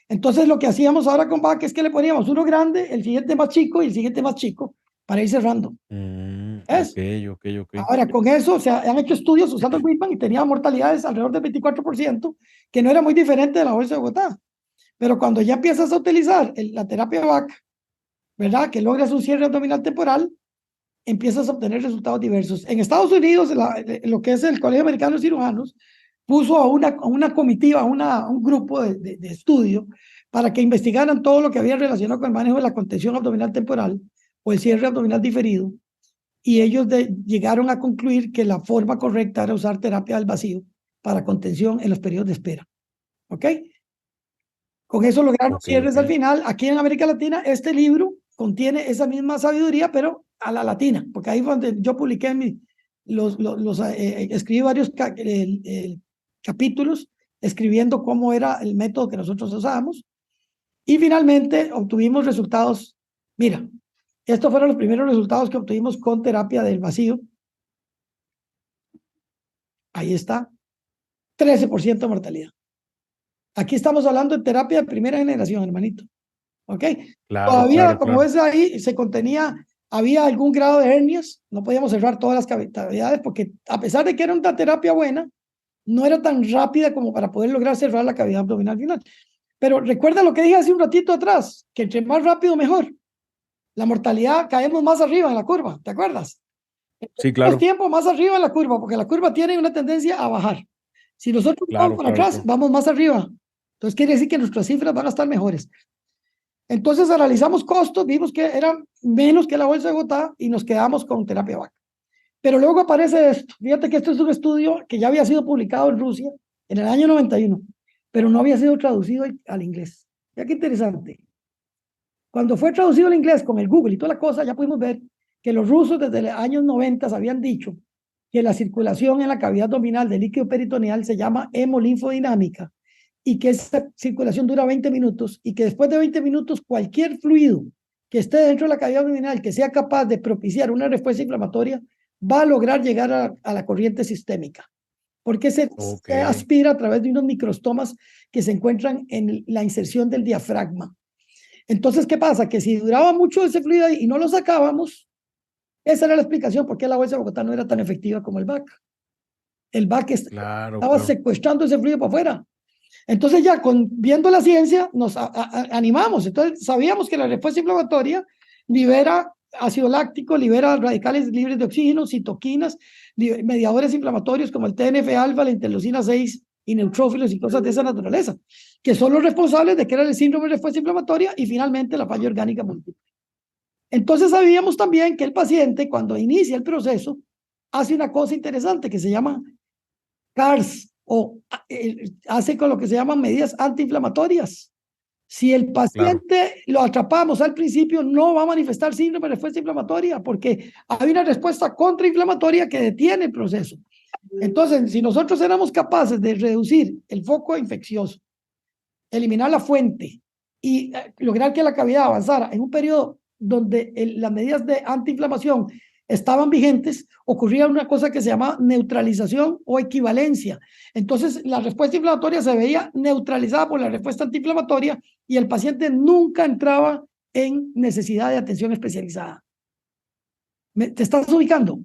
Entonces lo que hacíamos ahora con VAC es que le poníamos uno grande, el siguiente más chico y el siguiente más chico para ir cerrando. Ok, ¿Es? ok, ok. Ahora, con eso se han hecho estudios usando el Whitman y tenía mortalidades alrededor del 24%, que no era muy diferente de la bolsa de Bogotá. Pero cuando ya empiezas a utilizar la terapia VAC, ¿verdad? Que logras un cierre abdominal temporal, empiezas a obtener resultados diversos. En Estados Unidos, lo que es el Colegio Americano de Cirujanos, puso a una comitiva, a un grupo de estudio para que investigaran todo lo que había relacionado con el manejo de la contención abdominal temporal o el cierre abdominal diferido. Y ellos llegaron a concluir que la forma correcta era usar terapia del vacío para contención en los periodos de espera. ¿Ok? Con eso lograron Ok, cierres ok. al final. Aquí en América Latina, este libro contiene esa misma sabiduría, pero a la latina, porque ahí fue donde yo publiqué escribí varios capítulos escribiendo cómo era el método que nosotros usábamos y finalmente obtuvimos resultados. Mira, estos fueron los primeros resultados que obtuvimos con terapia del vacío. Ahí está, 13% de mortalidad. Aquí estamos hablando de terapia de primera generación, hermanito. ¿Ok? Claro, Todavía, claro, como claro. ves ahí, había algún grado de hernias, no podíamos cerrar todas las cavidades porque a pesar de que era una terapia buena, no era tan rápida como para poder lograr cerrar la cavidad abdominal final. Pero recuerda lo que dije hace un ratito atrás, que entre más rápido mejor. La mortalidad caemos más arriba en la curva, ¿te acuerdas? Sí, Menos claro. tiempo más arriba en la curva, porque la curva tiene una tendencia a bajar. Si nosotros vamos Claro, para claro, atrás, claro. vamos más arriba. Entonces quiere decir que nuestras cifras van a estar mejores. Entonces analizamos costos, vimos que eran menos que la bolsa de Bogotá y nos quedamos con terapia vaca. Pero luego aparece esto. Fíjate que esto es un estudio que ya había sido publicado en Rusia en el año 91, pero no había sido traducido al inglés. Ya qué interesante. Cuando fue traducido al inglés con el Google y toda la cosa, ya pudimos ver que los rusos desde los años 90 habían dicho que la circulación en la cavidad abdominal del líquido peritoneal se llama hemolinfodinámica y que esa circulación dura 20 minutos y que después de 20 minutos cualquier fluido que esté dentro de la cavidad abdominal que sea capaz de propiciar una respuesta inflamatoria va a lograr llegar a la corriente sistémica, porque se aspira a través de unos microstomas que se encuentran en la inserción del diafragma. Entonces, ¿qué pasa? Que si duraba mucho ese fluido y no lo sacábamos, esa era la explicación por qué la bolsa de Bogotá no era tan efectiva como el VAC. El VAC estaba secuestrando ese fluido para afuera. Entonces ya viendo la ciencia nos animamos. Entonces sabíamos que la respuesta inflamatoria libera ácido láctico, libera radicales libres de oxígeno, citoquinas, mediadores inflamatorios como el TNF-alfa, la interleucina 6 y neutrófilos y cosas de esa naturaleza, que son los responsables de crear el síndrome de respuesta inflamatoria y finalmente la falla orgánica múltiple. Entonces sabíamos también que el paciente cuando inicia el proceso hace una cosa interesante que se llama CARS o hace con lo que se llaman medidas antiinflamatorias. Si el paciente lo atrapamos al principio, no va a manifestar síndrome de respuesta inflamatoria porque hay una respuesta contrainflamatoria que detiene el proceso. Entonces, si nosotros éramos capaces de reducir el foco infeccioso, eliminar la fuente y lograr que la cavidad avanzara en un periodo donde las medidas de antiinflamación estaban vigentes, ocurría una cosa que se llama neutralización o equivalencia. Entonces, la respuesta inflamatoria se veía neutralizada por la respuesta antiinflamatoria y el paciente nunca entraba en necesidad de atención especializada. ¿Te estás ubicando?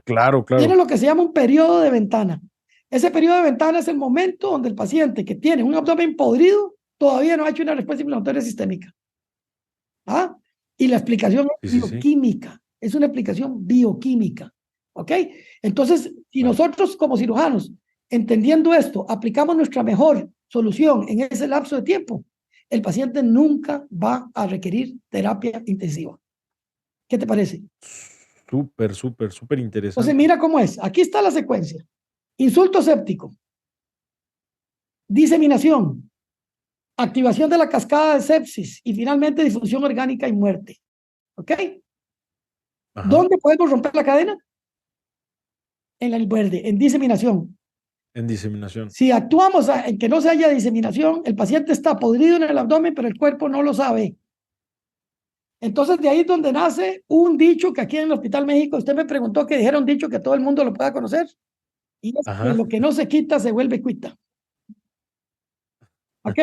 Claro, claro. Tiene lo que se llama un periodo de ventana. Ese periodo de ventana es el momento donde el paciente que tiene un abdomen podrido todavía no ha hecho una respuesta inflamatoria sistémica. ¿Ah? Y la explicación es bioquímica. Es una explicación bioquímica. ¿Ok? Entonces, si nosotros como cirujanos, entendiendo esto, aplicamos nuestra mejor solución en ese lapso de tiempo, el paciente nunca va a requerir terapia intensiva. ¿Qué te parece? Súper, súper, súper interesante. Entonces, mira cómo es. Aquí está la secuencia. Insulto séptico. Diseminación. Activación de la cascada de sepsis y finalmente disfunción orgánica y muerte. ¿Ok? Ajá. ¿Dónde podemos romper la cadena? En el verde, en diseminación. En diseminación. Si actuamos en que no se haya diseminación, el paciente está podrido en el abdomen, pero el cuerpo no lo sabe. Entonces, de ahí es donde nace un dicho que aquí en el Hospital México, usted me preguntó que dijera un dicho que todo el mundo lo pueda conocer. Y es que lo que no se quita se vuelve cuita. ¿Ok?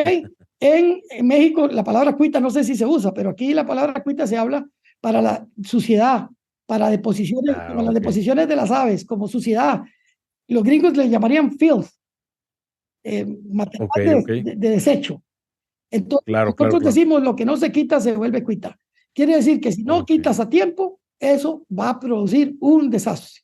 En México la palabra cuita no sé si se usa, pero aquí la palabra cuita se habla para la suciedad, para deposiciones, como las deposiciones de las aves, como suciedad. Los gringos le llamarían filth, material de desecho. Entonces, nosotros decimos lo que no se quita se vuelve cuita. Quiere decir que si no quitas a tiempo, eso va a producir un desastre.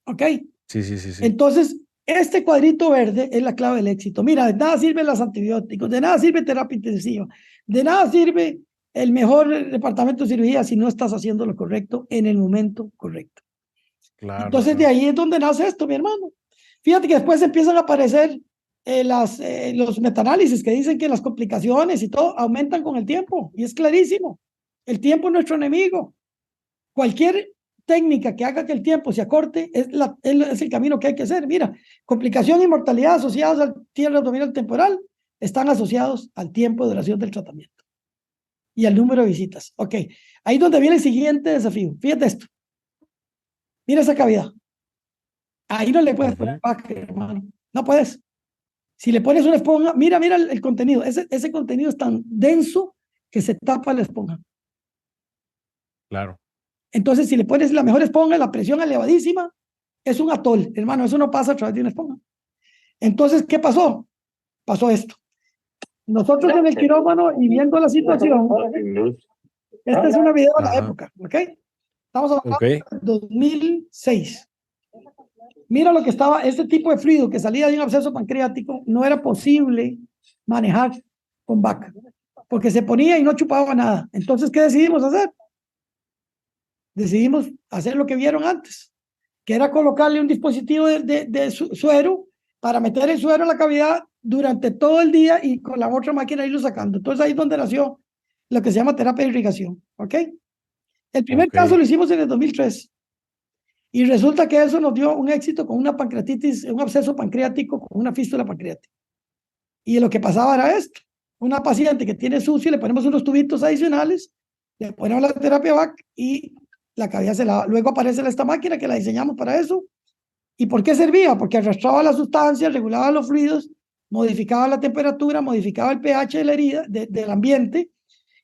¿Ok? Sí. Entonces, este cuadrito verde es la clave del éxito. Mira, de nada sirven los antibióticos, de nada sirve terapia intensiva, de nada sirve el mejor departamento de cirugía si no estás haciendo lo correcto en el momento correcto. Claro, entonces, de ahí es donde nace esto, mi hermano. Fíjate que después empiezan a aparecer los metaanálisis que dicen que las complicaciones y todo aumentan con el tiempo, y es clarísimo. El tiempo es nuestro enemigo. Cualquier técnica que haga que el tiempo se acorte es el camino que hay que hacer. Mira, complicación y mortalidad asociadas al cierre abdominal temporal están asociados al tiempo de duración del tratamiento y al número de visitas. Ok, ahí es donde viene el siguiente desafío. Fíjate esto. Mira esa cavidad. Ahí no le puedes poner back, hermano. No puedes. Si le pones una esponja, mira el contenido. Ese contenido es tan denso que se tapa la esponja. Claro. Entonces, si le pones la mejor esponja, la presión elevadísima, es un atol, hermano, eso no pasa a través de una esponja. Entonces, ¿qué pasó? Pasó esto. Nosotros en el quirófano y viendo la situación, esta es una video de la época, ¿ok? Estamos hablando de 2006. Mira lo que estaba, este tipo de fluido que salía de un absceso pancreático no era posible manejar con vaca, porque se ponía y no chupaba nada. Entonces, ¿qué decidimos hacer? Decidimos hacer lo que vieron antes, que era colocarle un dispositivo de suero para meter el suero en la cavidad durante todo el día y con la otra máquina irlo sacando. Entonces ahí es donde nació lo que se llama terapia de irrigación, ¿ok? El primer Ok. caso lo hicimos en el 2003 y resulta que eso nos dio un éxito con una pancreatitis, un absceso pancreático con una fístula pancreática. Y lo que pasaba era esto, una paciente que tiene sucio, le ponemos unos tubitos adicionales, le ponemos la terapia VAC y la cavidad se lava. Luego aparece esta máquina que la diseñamos para eso. ¿Y por qué servía? Porque arrastraba la sustancia, regulaba los fluidos, modificaba la temperatura, modificaba el pH de la herida, del ambiente,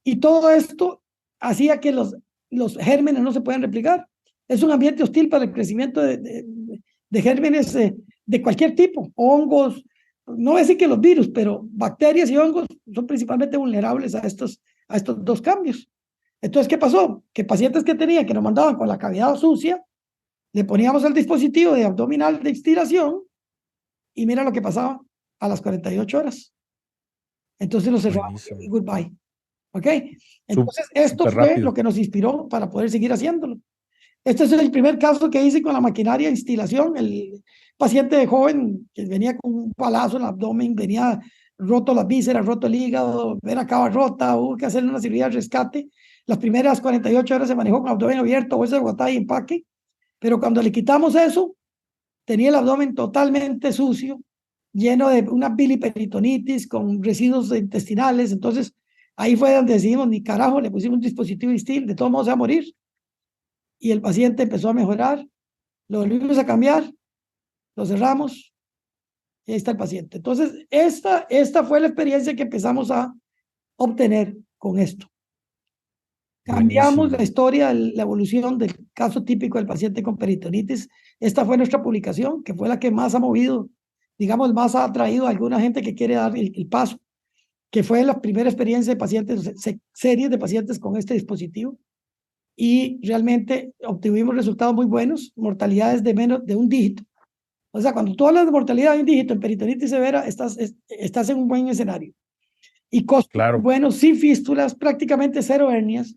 y todo esto hacía que los gérmenes no se puedan replicar. Es un ambiente hostil para el crecimiento de gérmenes de cualquier tipo, hongos, no voy a decir que los virus, pero bacterias y hongos son principalmente vulnerables a estos dos cambios. Entonces, ¿qué pasó? Que pacientes que tenían, que nos mandaban con la cavidad sucia, le poníamos el dispositivo de abdominal de instilación y mira lo que pasaba a las 48 horas. Entonces lo cerramos y Buenísimo. goodbye. ¿Ok? Entonces, esto Súper fue lo rápido. que nos inspiró para poder seguir haciéndolo. Este es el primer caso que hice con la maquinaria de instilación. El paciente joven que venía con un palazo en el abdomen, venía roto las vísceras, roto el hígado, era cava rota, hubo que hacerle una cirugía de rescate. Las primeras 48 horas se manejó con abdomen abierto, bolsa de guatá y empaque, pero cuando le quitamos eso, tenía el abdomen totalmente sucio, lleno de una biliperitonitis con residuos intestinales. Entonces, ahí fue donde decidimos, ni carajo, le pusimos un dispositivo Istil, de todos modos se va a morir. Y el paciente empezó a mejorar, lo volvimos a cambiar, lo cerramos y ahí está el paciente. Entonces, esta fue la experiencia que empezamos a obtener con esto. Cambiamos la Buenísimo. historia, la evolución del caso típico del paciente con peritonitis. Esta fue nuestra publicación, que fue la que más ha movido, digamos, más ha atraído a alguna gente que quiere dar el paso, que fue la primera experiencia de pacientes, series de pacientes con este dispositivo. Y realmente obtuvimos resultados muy buenos, mortalidades de menos de un dígito. O sea, cuando tú hablas de mortalidad de un dígito en peritonitis severa, estás en un buen escenario. Y costos Claro. buenos, sin fístulas, prácticamente cero hernias.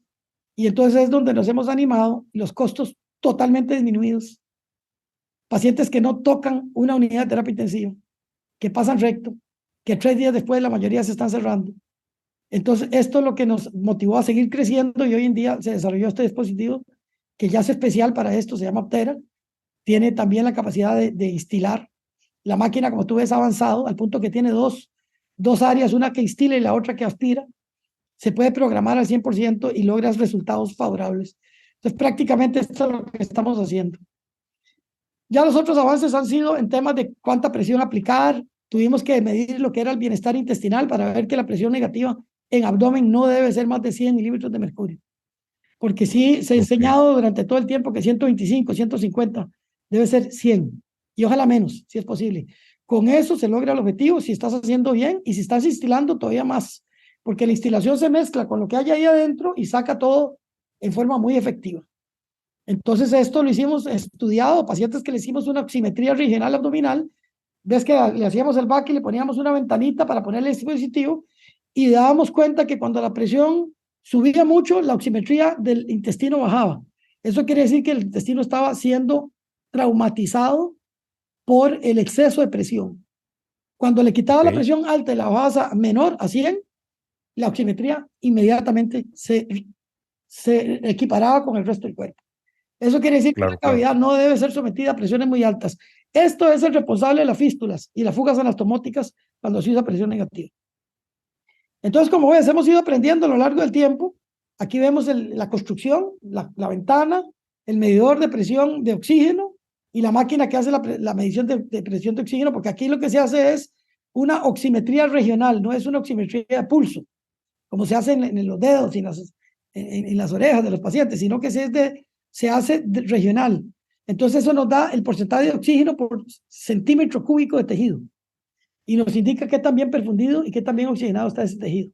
Y entonces es donde nos hemos animado, los costos totalmente disminuidos. Pacientes que no tocan una unidad de terapia intensiva, que pasan recto, que 3 días después la mayoría se están cerrando. Entonces, esto es lo que nos motivó a seguir creciendo y hoy en día se desarrolló este dispositivo que ya es especial para esto, se llama Optera. Tiene también la capacidad de instilar. La máquina, como tú ves, ha avanzado al punto que tiene dos áreas, una que instila y la otra que aspira. Se puede programar al 100% y logras resultados favorables. Entonces, prácticamente esto es lo que estamos haciendo. Ya los otros avances han sido en temas de cuánta presión aplicar. Tuvimos que medir lo que era el bienestar intestinal para ver que la presión negativa en abdomen no debe ser más de 100 milímetros de mercurio. Porque sí se ha Ok. enseñado durante todo el tiempo que 125, 150 debe ser 100 y ojalá menos, si es posible. Con eso se logra el objetivo si estás haciendo bien y si estás instilando todavía más, porque la instilación se mezcla con lo que hay ahí adentro y saca todo en forma muy efectiva. Entonces esto lo hicimos estudiado, pacientes que le hicimos una oximetría regional abdominal, ves que le hacíamos el back y le poníamos una ventanita para ponerle el dispositivo y dábamos cuenta que cuando la presión subía mucho, la oximetría del intestino bajaba. Eso quiere decir que el intestino estaba siendo traumatizado por el exceso de presión. Cuando le quitaba la Ok. presión alta y la bajabas a menor, a 100, la oximetría inmediatamente se equiparaba con el resto del cuerpo. Eso quiere decir que la Claro, claro. cavidad no debe ser sometida a presiones muy altas. Esto es el responsable de las fístulas y las fugas anatomóticas cuando se usa presión negativa. Entonces, como ves, hemos ido aprendiendo a lo largo del tiempo. Aquí vemos la construcción, la ventana, el medidor de presión de oxígeno y la máquina que hace la medición de presión de oxígeno, porque aquí lo que se hace es una oximetría regional, no es una oximetría de pulso, como se hace en los dedos y en las orejas de los pacientes, sino que se hace regional. Entonces eso nos da el porcentaje de oxígeno por centímetro cúbico de tejido y nos indica qué tan bien perfundido y qué tan bien oxigenado está ese tejido.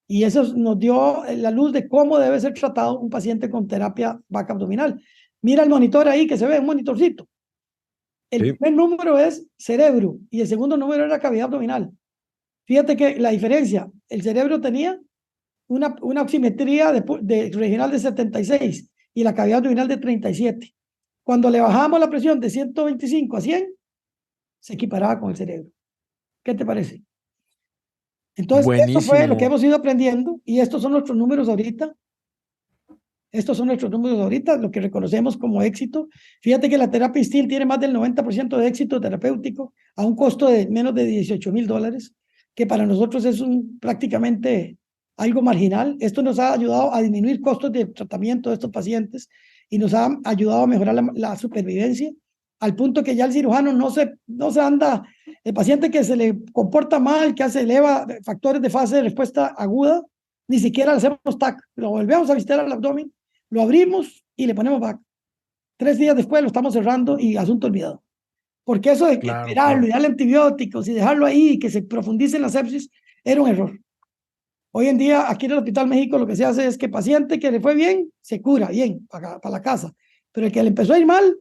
Y eso nos dio la luz de cómo debe ser tratado un paciente con terapia vaca abdominal. Mira el monitor ahí que se ve, un monitorcito. El Sí. primer número es cerebro y el segundo número era cavidad abdominal. Fíjate que la diferencia, el cerebro tenía una oximetría regional de 76 y la cavidad abdominal de 37. Cuando le bajamos la presión de 125 a 100, se equiparaba con el cerebro. ¿Qué te parece? Entonces, eso fue lo que Buenísimo. hemos ido aprendiendo y estos son nuestros números ahorita. Estos son nuestros números ahorita, lo que reconocemos como éxito. Fíjate que la terapia Steel tiene más del 90% de éxito terapéutico a un costo de menos de $18,000, que para nosotros es prácticamente algo marginal. Esto nos ha ayudado a disminuir costos de tratamiento de estos pacientes y nos ha ayudado a mejorar la supervivencia, al punto que ya el cirujano no se anda, el paciente que se le comporta mal, que eleva factores de fase de respuesta aguda, ni siquiera le hacemos TAC, lo volvemos a visitar al abdomen, lo abrimos y le ponemos back. 3 días después lo estamos cerrando y asunto olvidado. Porque eso de Claro, esperarlo claro. y darle antibióticos y dejarlo ahí y que se profundice en la sepsis era un error. Hoy en día, aquí en el Hospital México, lo que se hace es que paciente que le fue bien, se cura bien para la casa. Pero el que le empezó a ir mal,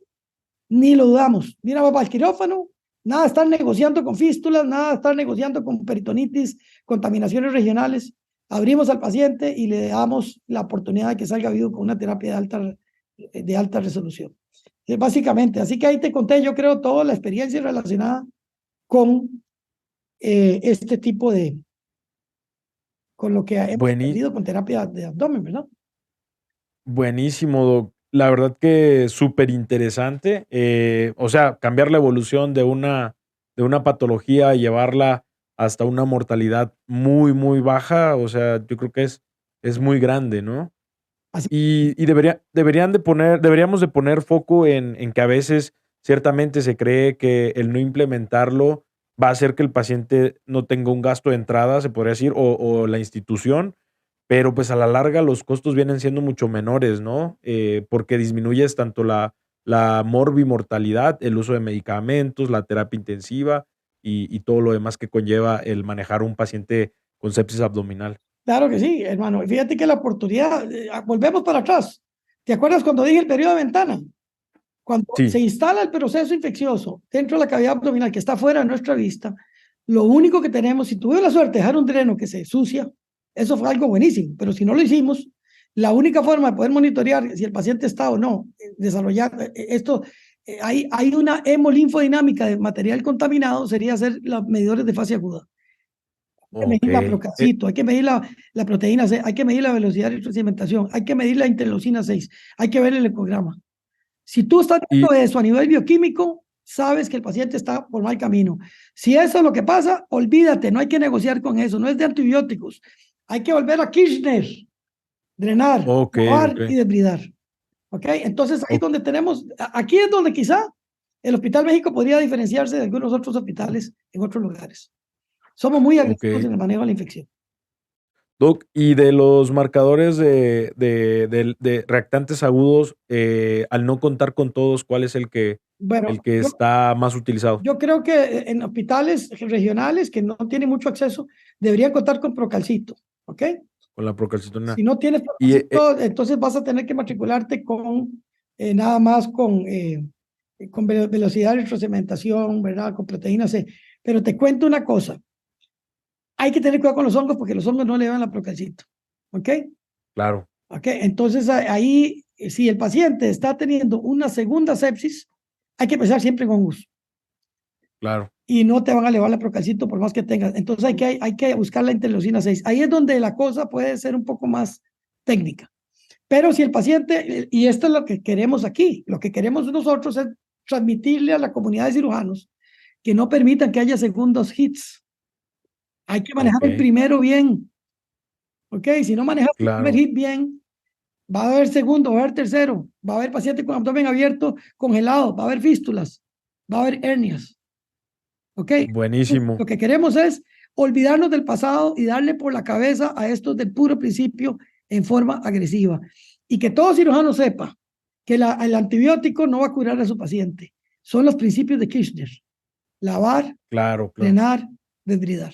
ni lo dudamos. Mira, va para el quirófano, nada de estar negociando con fístulas, nada de estar negociando con peritonitis, contaminaciones regionales. Abrimos al paciente y le damos la oportunidad de que salga vivo con una terapia de alta resolución. Básicamente, así que ahí te conté, yo creo, toda la experiencia relacionada con este tipo con lo que hemos Buení- aprendido con terapia de abdomen, ¿verdad? Buenísimo, Doc. La verdad que súper interesante. O sea, cambiar la evolución de una patología y llevarla hasta una mortalidad muy, muy baja. O sea, yo creo que es muy grande, ¿no? Así, Y deberíamos de poner foco en que a veces ciertamente se cree que el no implementarlo va a hacer que el paciente no tenga un gasto de entrada, se podría decir, o la institución, pero pues a la larga los costos vienen siendo mucho menores, ¿no? Porque disminuyes tanto la morbimortalidad, el uso de medicamentos, la terapia intensiva y todo lo demás que conlleva el manejar un paciente con sepsis abdominal. claro que sí, hermano. Fíjate que la oportunidad, volvemos para atrás. ¿Te acuerdas cuando dije el periodo de ventana? Cuando se Sí, instala el proceso infeccioso dentro de la cavidad abdominal que está fuera de nuestra vista, lo único que tenemos, si tuve la suerte de dejar un dreno que se sucia, eso fue algo buenísimo, pero si no lo hicimos, la única forma de poder monitorear si el paciente está o no, desarrollar esto, hay una hemolinfodinámica de material contaminado, sería hacer los medidores de fase aguda. Hay que ok. medir la procalcito, hay que medir la proteína C, hay que medir la velocidad de retroalimentación, hay que medir la interleucina 6, hay que ver el ecograma. Si tú estás Y, viendo eso a nivel bioquímico, sabes que el paciente está por mal camino. Si eso es lo que pasa, olvídate, no hay que negociar con eso, no es de antibióticos. Hay que volver a Kirchner, drenar, ok, ok. lavar y desbridar. ¿Ok? Entonces ahí es O- donde aquí es donde quizá el Hospital México podría diferenciarse de algunos otros hospitales en otros lugares. Somos muy ok. agresivos en el manejo de la infección. Doc, y de los marcadores de reactantes agudos, al no contar con todos, ¿cuál es Bueno, el que está más utilizado? yo creo que en hospitales regionales que no tienen mucho acceso, deberían contar con Procalcito. ¿Ok? Con la procalcitonia. Si no tienes Y propósito, entonces vas a tener que matricularte con nada más con velocidad de retroalimentación, ¿verdad? Con proteína C. Pero te cuento una cosa, hay que tener cuidado con los hongos porque los hongos no le van la procalcito. ¿Ok? claro, ¿Ok? Entonces ahí, si el paciente está teniendo una segunda sepsis, hay que pensar siempre en hongos claro. y no te van a elevar la procalcito por más que tengas. Entonces hay que buscar la interleucina 6. Ahí es donde la cosa puede ser un poco más técnica. Pero si el paciente, y esto es lo que queremos aquí, lo que queremos nosotros es transmitirle a la comunidad de cirujanos que no permitan que haya segundos hits. Hay que manejar el Ok, primero bien, ¿ok? Si no manejas el primer claro. hit bien, va a haber segundo, va a haber tercero, va a haber paciente con abdomen abierto, congelado, va a haber fístulas, va a haber hernias, ¿ok? Entonces, lo Buenísimo. que queremos es olvidarnos del pasado y darle por la cabeza a estos del puro principio en forma agresiva. Y que todo cirujano sepa que el antibiótico no va a curar a su paciente. Son los principios de Kirchner. Lavar, Claro, claro. drenar, desbridar.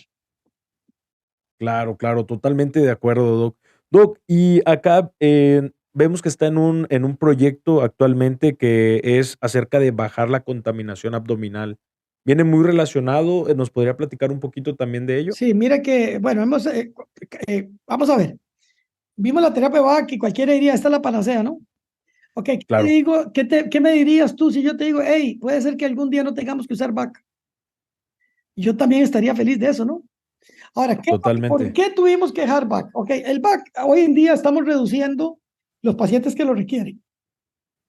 Claro, claro, totalmente de acuerdo, Doc. Doc, y acá vemos que está en un proyecto actualmente que es acerca de bajar la contaminación abdominal. ¿Viene muy relacionado? ¿Nos podría platicar un poquito también de ello? Sí, mira que, bueno, vamos a ver. Vimos la terapia VAC y cualquiera diría, esta es la panacea, ¿no? Ok, ¿qué te Claro, digo? ¿Qué me dirías tú si yo te digo, hey, puede ser que algún día no tengamos que usar VAC? Yo también estaría feliz de eso, ¿no? Ahora, ¿por totalmente. qué tuvimos que dejar VAC? Ok, el VAC, hoy en día estamos reduciendo los pacientes que lo requieren.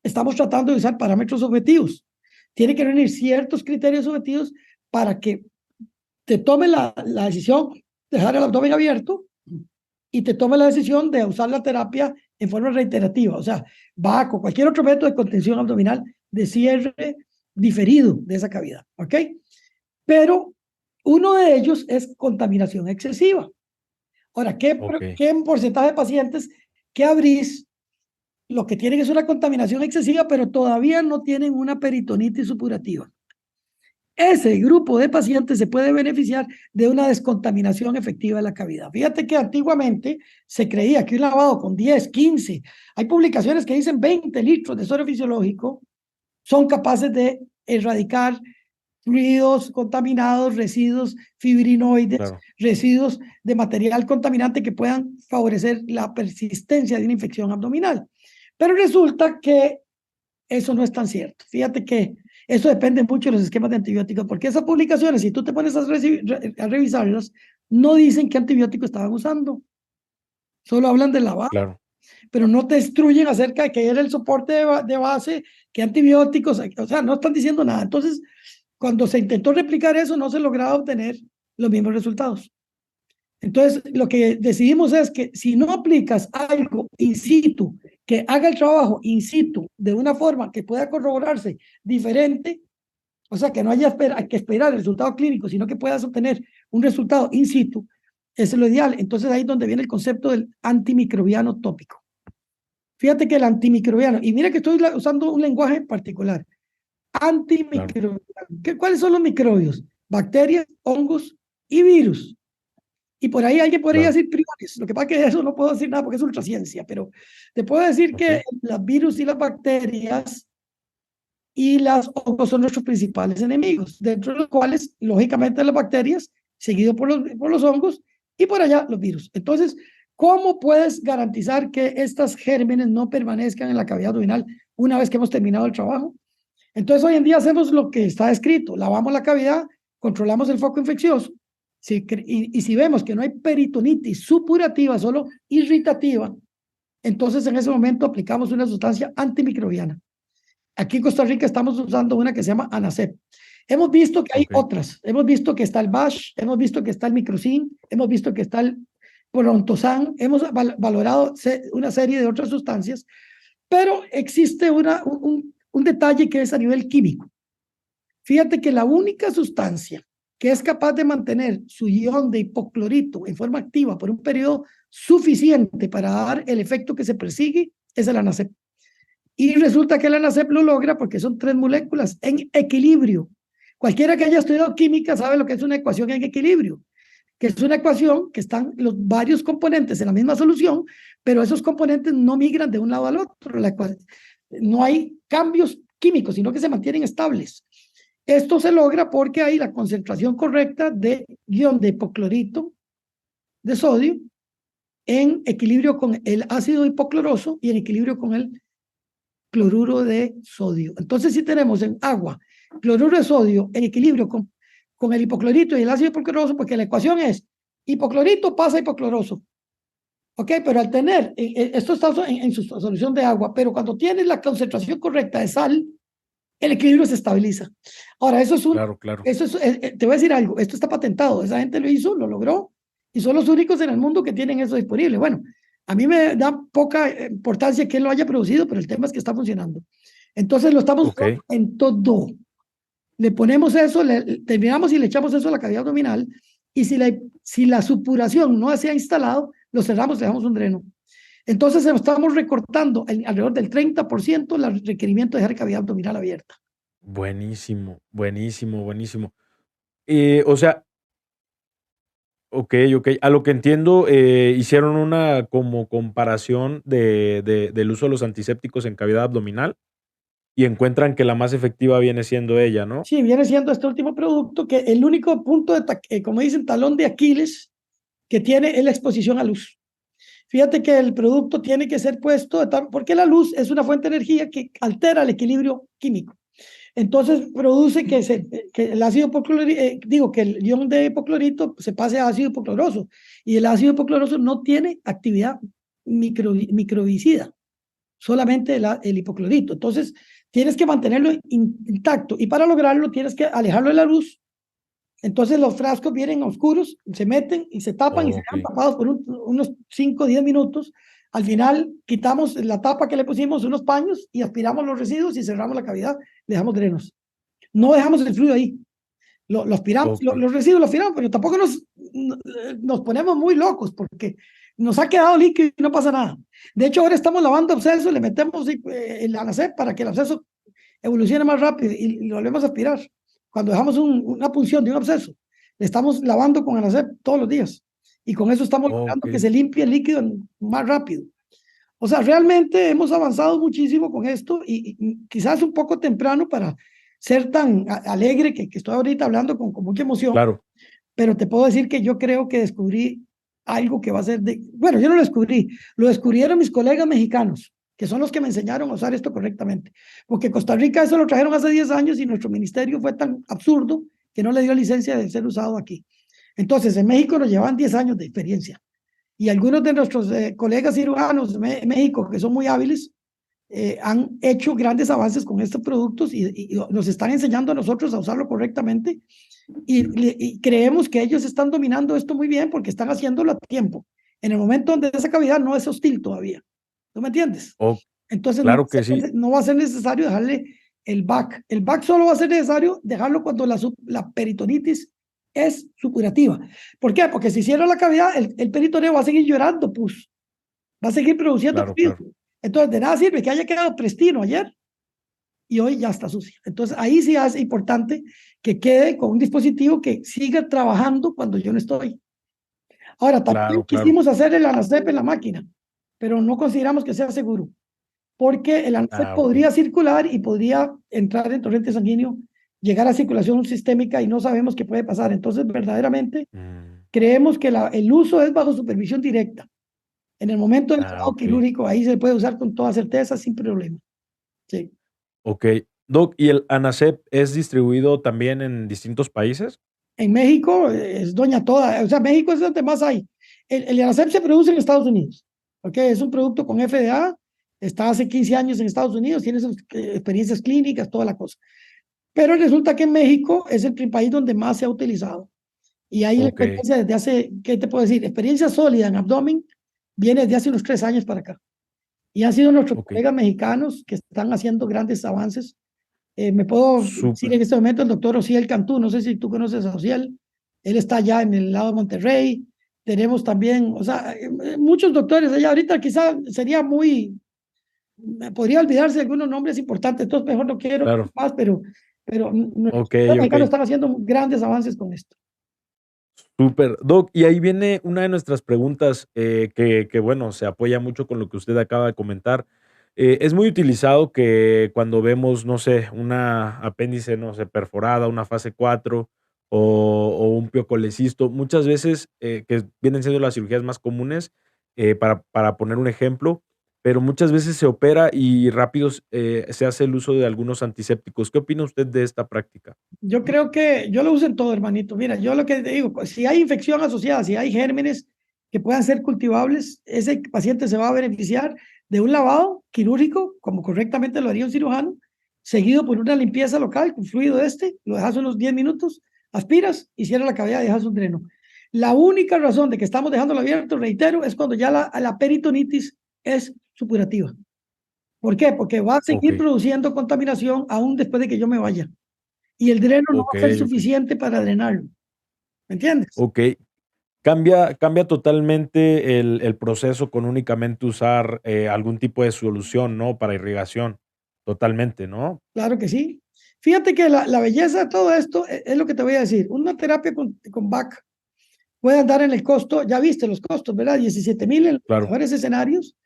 Estamos tratando de usar parámetros objetivos. Tiene que reunir ciertos criterios objetivos para que te tome la decisión de dejar el abdomen abierto y te tome la decisión de usar la terapia en forma reiterativa. O sea, va con cualquier otro método de contención abdominal de cierre diferido de esa cavidad. ¿Ok? Pero uno de ellos es contaminación excesiva. Ahora, ¿qué porcentaje de pacientes que abrís lo que tienen es una contaminación excesiva, pero todavía no tienen una peritonitis supurativa? Ese grupo de pacientes se puede beneficiar de una descontaminación efectiva de la cavidad. Fíjate que antiguamente se creía que un lavado con 10, 15, hay publicaciones que dicen 20 litros de sodio fisiológico son capaces de erradicar fluidos contaminados, residuos fibrinoides, residuos de material contaminante que puedan favorecer la persistencia de una infección abdominal. Pero resulta que eso no es tan cierto. Fíjate que eso depende mucho de los esquemas de antibióticos, porque esas publicaciones, si tú te pones a revisarlas, no dicen qué antibiótico estaban usando. Solo hablan de lavado. Claro. Pero no te instruyen acerca de qué era el soporte de base, qué antibióticos, o sea, no están diciendo nada. Entonces, cuando se intentó replicar eso, no se lograba obtener los mismos resultados. Entonces, lo que decidimos es que si no aplicas algo in situ, que haga el trabajo in situ de una forma que pueda corroborarse diferente, o sea, que no haya que esperar el resultado clínico, sino que puedas obtener un resultado in situ, eso es lo ideal. Entonces, ahí es donde viene el concepto del antimicrobiano tópico. Fíjate que el antimicrobiano, y mira que estoy usando un lenguaje particular, antimicrobiano. ¿Cuáles son los microbios? Bacterias, hongos y virus. Y por ahí alguien podría decir priones. Lo que pasa es que de eso no puedo decir nada porque es ultraciencia, pero te puedo decir que los virus y las bacterias y las hongos son nuestros principales enemigos, dentro de los cuales, lógicamente, las bacterias, seguido por los hongos, y por allá los virus. Entonces, ¿cómo puedes garantizar que estas gérmenes no permanezcan en la cavidad abdominal una vez que hemos terminado el trabajo? Entonces, hoy en día hacemos lo que está escrito, lavamos la cavidad, controlamos el foco infeccioso, y si vemos que no hay peritonitis supurativa, solo irritativa, entonces en ese momento aplicamos una sustancia antimicrobiana. Aquí en Costa Rica estamos usando una que se llama Anacep. Hemos visto que hay otras, hemos visto que está el BASH, hemos visto que está el Microcin, hemos visto que está el Prontosan, hemos valorado una serie de otras sustancias, pero existe un detalle que es a nivel químico. Fíjate que la única sustancia que es capaz de mantener su ion de hipoclorito en forma activa por un periodo suficiente para dar el efecto que se persigue es el Anacep. Y resulta que el Anacep lo logra porque son 3 moléculas en equilibrio. Cualquiera que haya estudiado química sabe lo que es una ecuación en equilibrio, que es una ecuación que están los varios componentes en la misma solución, pero esos componentes no migran de un lado al otro. No hay cambios químicos, sino que se mantienen estables. Esto se logra porque hay la concentración correcta de ion de hipoclorito de sodio en equilibrio con el ácido hipocloroso y en equilibrio con el cloruro de sodio. Entonces, si tenemos en agua cloruro de sodio en equilibrio con el hipoclorito y el ácido hipocloroso, porque la ecuación es hipoclorito pasa a hipocloroso. ¿Ok? Pero al tener, esto está en su solución de agua, pero cuando tienes la concentración correcta de sal, el equilibrio se estabiliza. Ahora, eso es un... Claro. Eso es, te voy a decir algo, esto está patentado, esa gente lo hizo, lo logró, y son los únicos en el mundo que tienen eso disponible. Bueno, a mí me da poca importancia que él lo haya producido, pero el tema es que está funcionando. Entonces lo estamos usando en todo. Le ponemos eso, terminamos y le echamos eso a la cavidad abdominal, y si la supuración no se ha instalado, lo cerramos, le damos un dreno. Entonces estamos recortando alrededor del 30% el requerimiento de dejar cavidad abdominal abierta. Buenísimo. O sea, ok. A lo que entiendo, hicieron una como comparación del uso de los antisépticos en cavidad abdominal y encuentran que la más efectiva viene siendo ella, ¿no? Sí, viene siendo este último producto que el único punto como dicen, talón de Aquiles que tiene es la exposición a luz. Fíjate que el producto tiene que ser puesto, porque la luz es una fuente de energía que altera el equilibrio químico. Entonces produce que el ácido hipoclorito, que el ion de hipoclorito se pase a ácido hipocloroso, y el ácido hipocloroso no tiene actividad microbicida. solamente el hipoclorito. Entonces, tienes que mantenerlo intacto y para lograrlo tienes que alejarlo de la luz. Entonces los frascos vienen oscuros, se meten y se tapan y se quedan Ok. tapados por unos 5 o 10 minutos. Al final quitamos la tapa que le pusimos, unos paños, y aspiramos los residuos y cerramos la cavidad, le dejamos drenos. No dejamos el fluido ahí. Lo aspiramos, Ok. los residuos los aspiramos, pero tampoco nos ponemos muy locos porque nos ha quedado líquido y no pasa nada. De hecho, ahora estamos lavando abscesos, le metemos el ANACEP para que el absceso evolucione más rápido y lo volvemos a aspirar. Cuando dejamos una punción de un absceso, le estamos lavando con ANACEP todos los días y con eso estamos logrando que Ok. se limpie el líquido más rápido. O sea, realmente hemos avanzado muchísimo con esto y quizás un poco temprano para ser tan alegre que estoy ahorita hablando con mucha emoción, Claro. pero te puedo decir que yo creo que descubrí algo que va a ser bueno, yo no lo descubrieron mis colegas mexicanos, que son los que me enseñaron a usar esto correctamente, porque Costa Rica eso lo trajeron hace 10 años y nuestro ministerio fue tan absurdo que no le dio licencia de ser usado aquí. Entonces, en México nos llevan 10 años de experiencia y algunos de nuestros colegas cirujanos en México, que son muy hábiles, han hecho grandes avances con estos productos y nos están enseñando a nosotros a usarlo correctamente y creemos que ellos están dominando esto muy bien porque están haciéndolo a tiempo, en el momento donde esa cavidad no es hostil todavía. ¿Tú me entiendes? Oh, Entonces claro que sí. no va a ser necesario dejarle el back. El back solo va a ser necesario dejarlo cuando la peritonitis es supurativa. ¿Por qué? Porque si cierra la cavidad, el peritoneo va a seguir llorando, pues. Va a seguir produciendo Claro, fluido. claro. Entonces, de nada sirve que haya quedado pristino ayer y hoy ya está sucio. Entonces, ahí sí es importante que quede con un dispositivo que siga trabajando cuando yo no estoy. Ahora, también Claro, claro. quisimos hacer el ANACEP en la máquina, pero no consideramos que sea seguro, porque el ANACEP Ah, ok. podría circular y podría entrar en torrente sanguíneo, llegar a circulación sistémica y no sabemos qué puede pasar. Entonces, verdaderamente, Mm. creemos que el uso es bajo supervisión directa. En el momento del Ah, trabajo ok. quirúrgico, ahí se puede usar con toda certeza, sin problema. Sí. Ok. Doc, ¿y el ANACEP es distribuido también en distintos países? En México es doña toda, o sea, México es donde más hay. El Anacep se produce en Estados Unidos, ¿ok? Es un producto con FDA, está hace 15 años en Estados Unidos, tiene sus experiencias clínicas, toda la cosa. Pero resulta que en México es el país donde más se ha utilizado. Y ahí la Ok, experiencia desde hace, ¿qué te puedo decir? Experiencia sólida en abdomen viene desde hace unos 3 años para acá. Y han sido nuestros ok. colegas mexicanos que están haciendo grandes avances. Me puedo decir Súper. en este momento el doctor Ociel Cantú, no sé si tú conoces a Ociel, él está allá en el lado de Monterrey. Tenemos también, o sea, muchos doctores allá. Ahorita quizá sería podría olvidarse de algunos nombres importantes, entonces mejor no quiero Claro. más, pero nuestros Ok, colegas ok. mexicanos están haciendo grandes avances con esto. Súper. Doc, y ahí viene una de nuestras preguntas, que, bueno, se apoya mucho con lo que usted acaba de comentar. Es muy utilizado que cuando vemos, no sé, una apéndice, no sé, perforada, una fase 4 o un piocolecisto, muchas veces, que vienen siendo las cirugías más comunes, para poner un ejemplo, pero muchas veces se opera y rápido se hace el uso de algunos antisépticos. ¿Qué opina usted de esta práctica? Yo creo que yo lo uso en todo, hermanito. Mira, yo lo que te digo, si hay infección asociada, si hay gérmenes que puedan ser cultivables, ese paciente se va a beneficiar de un lavado quirúrgico, como correctamente lo haría un cirujano, seguido por una limpieza local con fluido de lo dejas unos 10 minutos, aspiras y cierras la cavidad y dejas un dreno. La única razón de que estamos dejándolo abierto, reitero, es cuando ya la peritonitis es supurativa. ¿Por qué? Porque va a seguir Okey, produciendo contaminación aún después de que yo me vaya y el dreno no va a ser okey, okey, suficiente para drenarlo, ¿me entiendes? okey. Cambia totalmente el proceso con únicamente usar, algún tipo de solución, ¿no? Para irrigación, totalmente, ¿no? Claro que sí. Fíjate que la belleza de todo esto es lo que te voy a decir. Una terapia con BAC puede andar en el costo, ya viste los costos, ¿verdad? 17,000 en los Claro, mejores escenarios.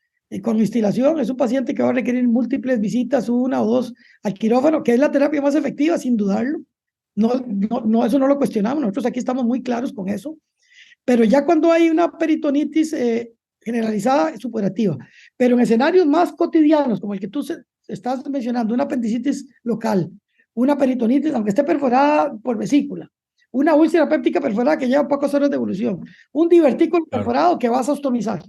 Con instilación es un paciente que va a requerir múltiples visitas, una o dos al quirófano, que es la terapia más efectiva, sin dudarlo. No, eso no lo cuestionamos. Nosotros aquí estamos muy claros con eso. Pero ya cuando hay una peritonitis generalizada, es superativa. Pero en escenarios más cotidianos, como el que tú estás mencionando, una apendicitis local, una peritonitis, aunque esté perforada por vesícula, una úlcera péptica perforada que lleva pocas horas de evolución, un divertículo claro. perforado que vas a ostomizar,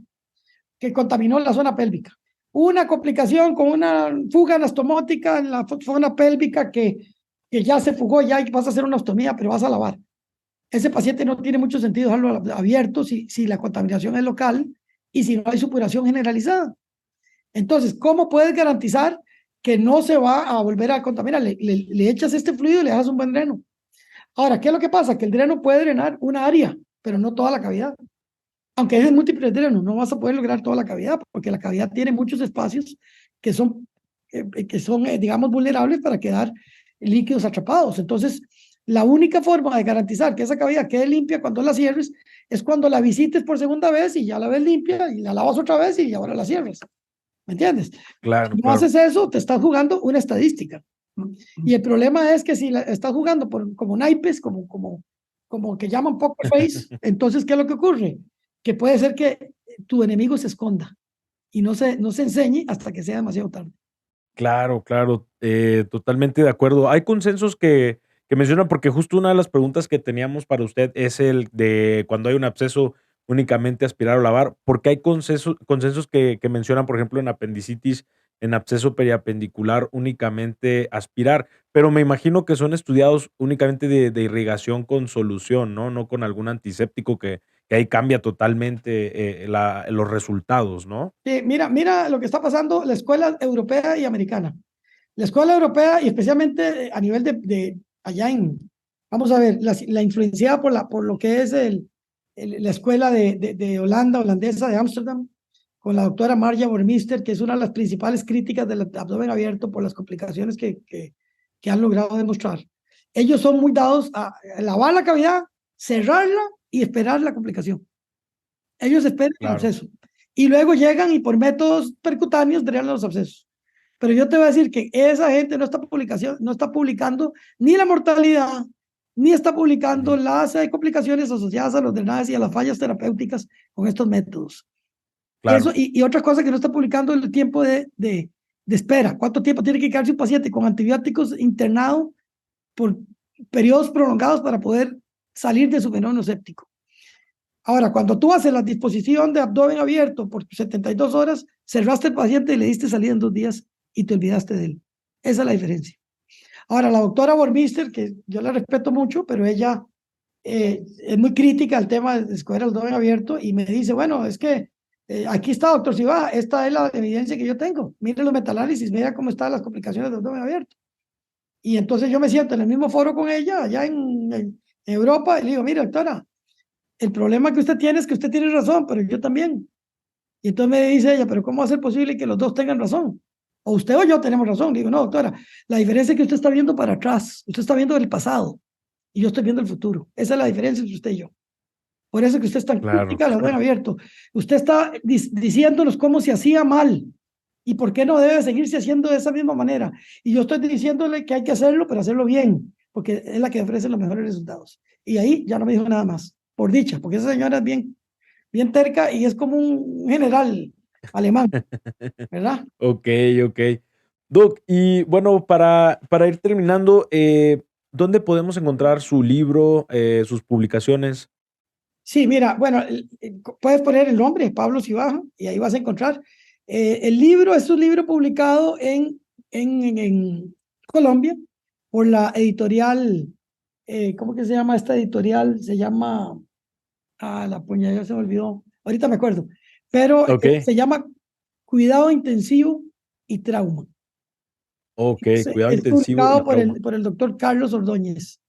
que contaminó la zona pélvica, una complicación con una fuga anastomótica en la zona pélvica que ya se fugó, ya vas a hacer una ostomía, pero vas a lavar. Ese paciente no tiene mucho sentido dejarlo abierto si la contaminación es local y si no hay supuración generalizada. Entonces, ¿cómo puedes garantizar que no se va a volver a contaminar? Le echas este fluido y le das un buen dreno. Ahora, ¿qué es lo que pasa? Que el dreno puede drenar una área, pero no toda la cavidad. Aunque es múltiples drenos, no vas a poder lograr toda la cavidad, porque la cavidad tiene muchos espacios que son digamos, vulnerables para quedar líquidos atrapados. Entonces, la única forma de garantizar que esa cavidad quede limpia cuando la cierres es cuando la visites por segunda vez y ya la ves limpia y la lavas otra vez y ahora la cierres. ¿Me entiendes? Claro, Si no claro. haces eso, te estás jugando una estadística. Y el problema es que si estás jugando como naipes, como que llaman poker face, entonces, ¿qué es lo que ocurre? Que puede ser que tu enemigo se esconda y no se enseñe hasta que sea demasiado tarde. Claro, claro, totalmente de acuerdo. Hay consensos que mencionan, porque justo una de las preguntas que teníamos para usted es el de cuando hay un absceso, únicamente aspirar o lavar, porque hay consensos que mencionan, por ejemplo, en apendicitis, en absceso periapendicular, únicamente aspirar, pero me imagino que son estudiados únicamente de irrigación con solución, ¿no? No con algún antiséptico que ahí cambia totalmente, los resultados, ¿no? Mira lo que está pasando la escuela europea y americana. La escuela europea, y especialmente a nivel de allá vamos a ver, la influenciada por lo que es la escuela de holandesa de Ámsterdam, con la doctora Marja Bormister, que es una de las principales críticas del abdomen abierto por las complicaciones que han logrado demostrar. Ellos son muy dados a lavar la cavidad, cerrarla y esperar la complicación. Ellos esperan el Claro. absceso. Y luego llegan y por métodos percutáneos drenan los abscesos. Pero yo te voy a decir que esa gente no está publicando ni la mortalidad, ni está publicando Ujú. las complicaciones asociadas a los drenajes y a las fallas terapéuticas con estos métodos. Eso, Claro. y otra cosa que no está publicando es el tiempo de espera. ¿Cuánto tiempo tiene que quedarse un paciente con antibióticos internado por periodos prolongados para poder salir de su fenómeno séptico? Ahora, cuando tú haces la disposición de abdomen abierto por 72 horas, cerraste el paciente y le diste salida en 2 días y te olvidaste de él. Esa es la diferencia. Ahora, la doctora Bormister, que yo la respeto mucho, pero ella es muy crítica al tema de escoger el abdomen abierto y me dice, bueno, es que aquí está, doctor Siva, esta es la evidencia que yo tengo. Mire los metanálisis, mira cómo están las complicaciones del abdomen abierto. Y entonces yo me siento en el mismo foro con ella, allá en Europa, y le digo, mire, doctora, el problema que usted tiene es que usted tiene razón, pero yo también. Y entonces me dice ella, pero ¿cómo va a ser posible que los dos tengan razón? O usted o yo tenemos razón. Digo, no, doctora, la diferencia es que usted está viendo para atrás, usted está viendo el pasado y yo estoy viendo el futuro. Esa es la diferencia entre usted y yo. Por eso que usted es tan Claro, crítica, lo ven abierto. Usted está diciéndonos cómo se hacía mal y por qué no debe seguirse haciendo de esa misma manera. Y yo estoy diciéndole que hay que hacerlo, pero hacerlo bien, porque es la que ofrece los mejores resultados. Y ahí ya no me dijo nada más, por dicha, porque esa señora es bien terca y es como un general alemán, ¿verdad? okey, okey. Doc, y bueno, para ir terminando, ¿dónde podemos encontrar su libro, sus publicaciones? Sí, mira, bueno, puedes poner el nombre, Pablo Cibaja, y ahí vas a encontrar. El libro es un libro publicado en Colombia por la editorial, ¿cómo que se llama esta editorial? Se llama, la puña, ya se me olvidó, ahorita me acuerdo, pero Okey, se llama Cuidado Intensivo y Trauma. okey, cuidado Es intensivo y publicado por trauma. por el doctor Carlos Ordóñez,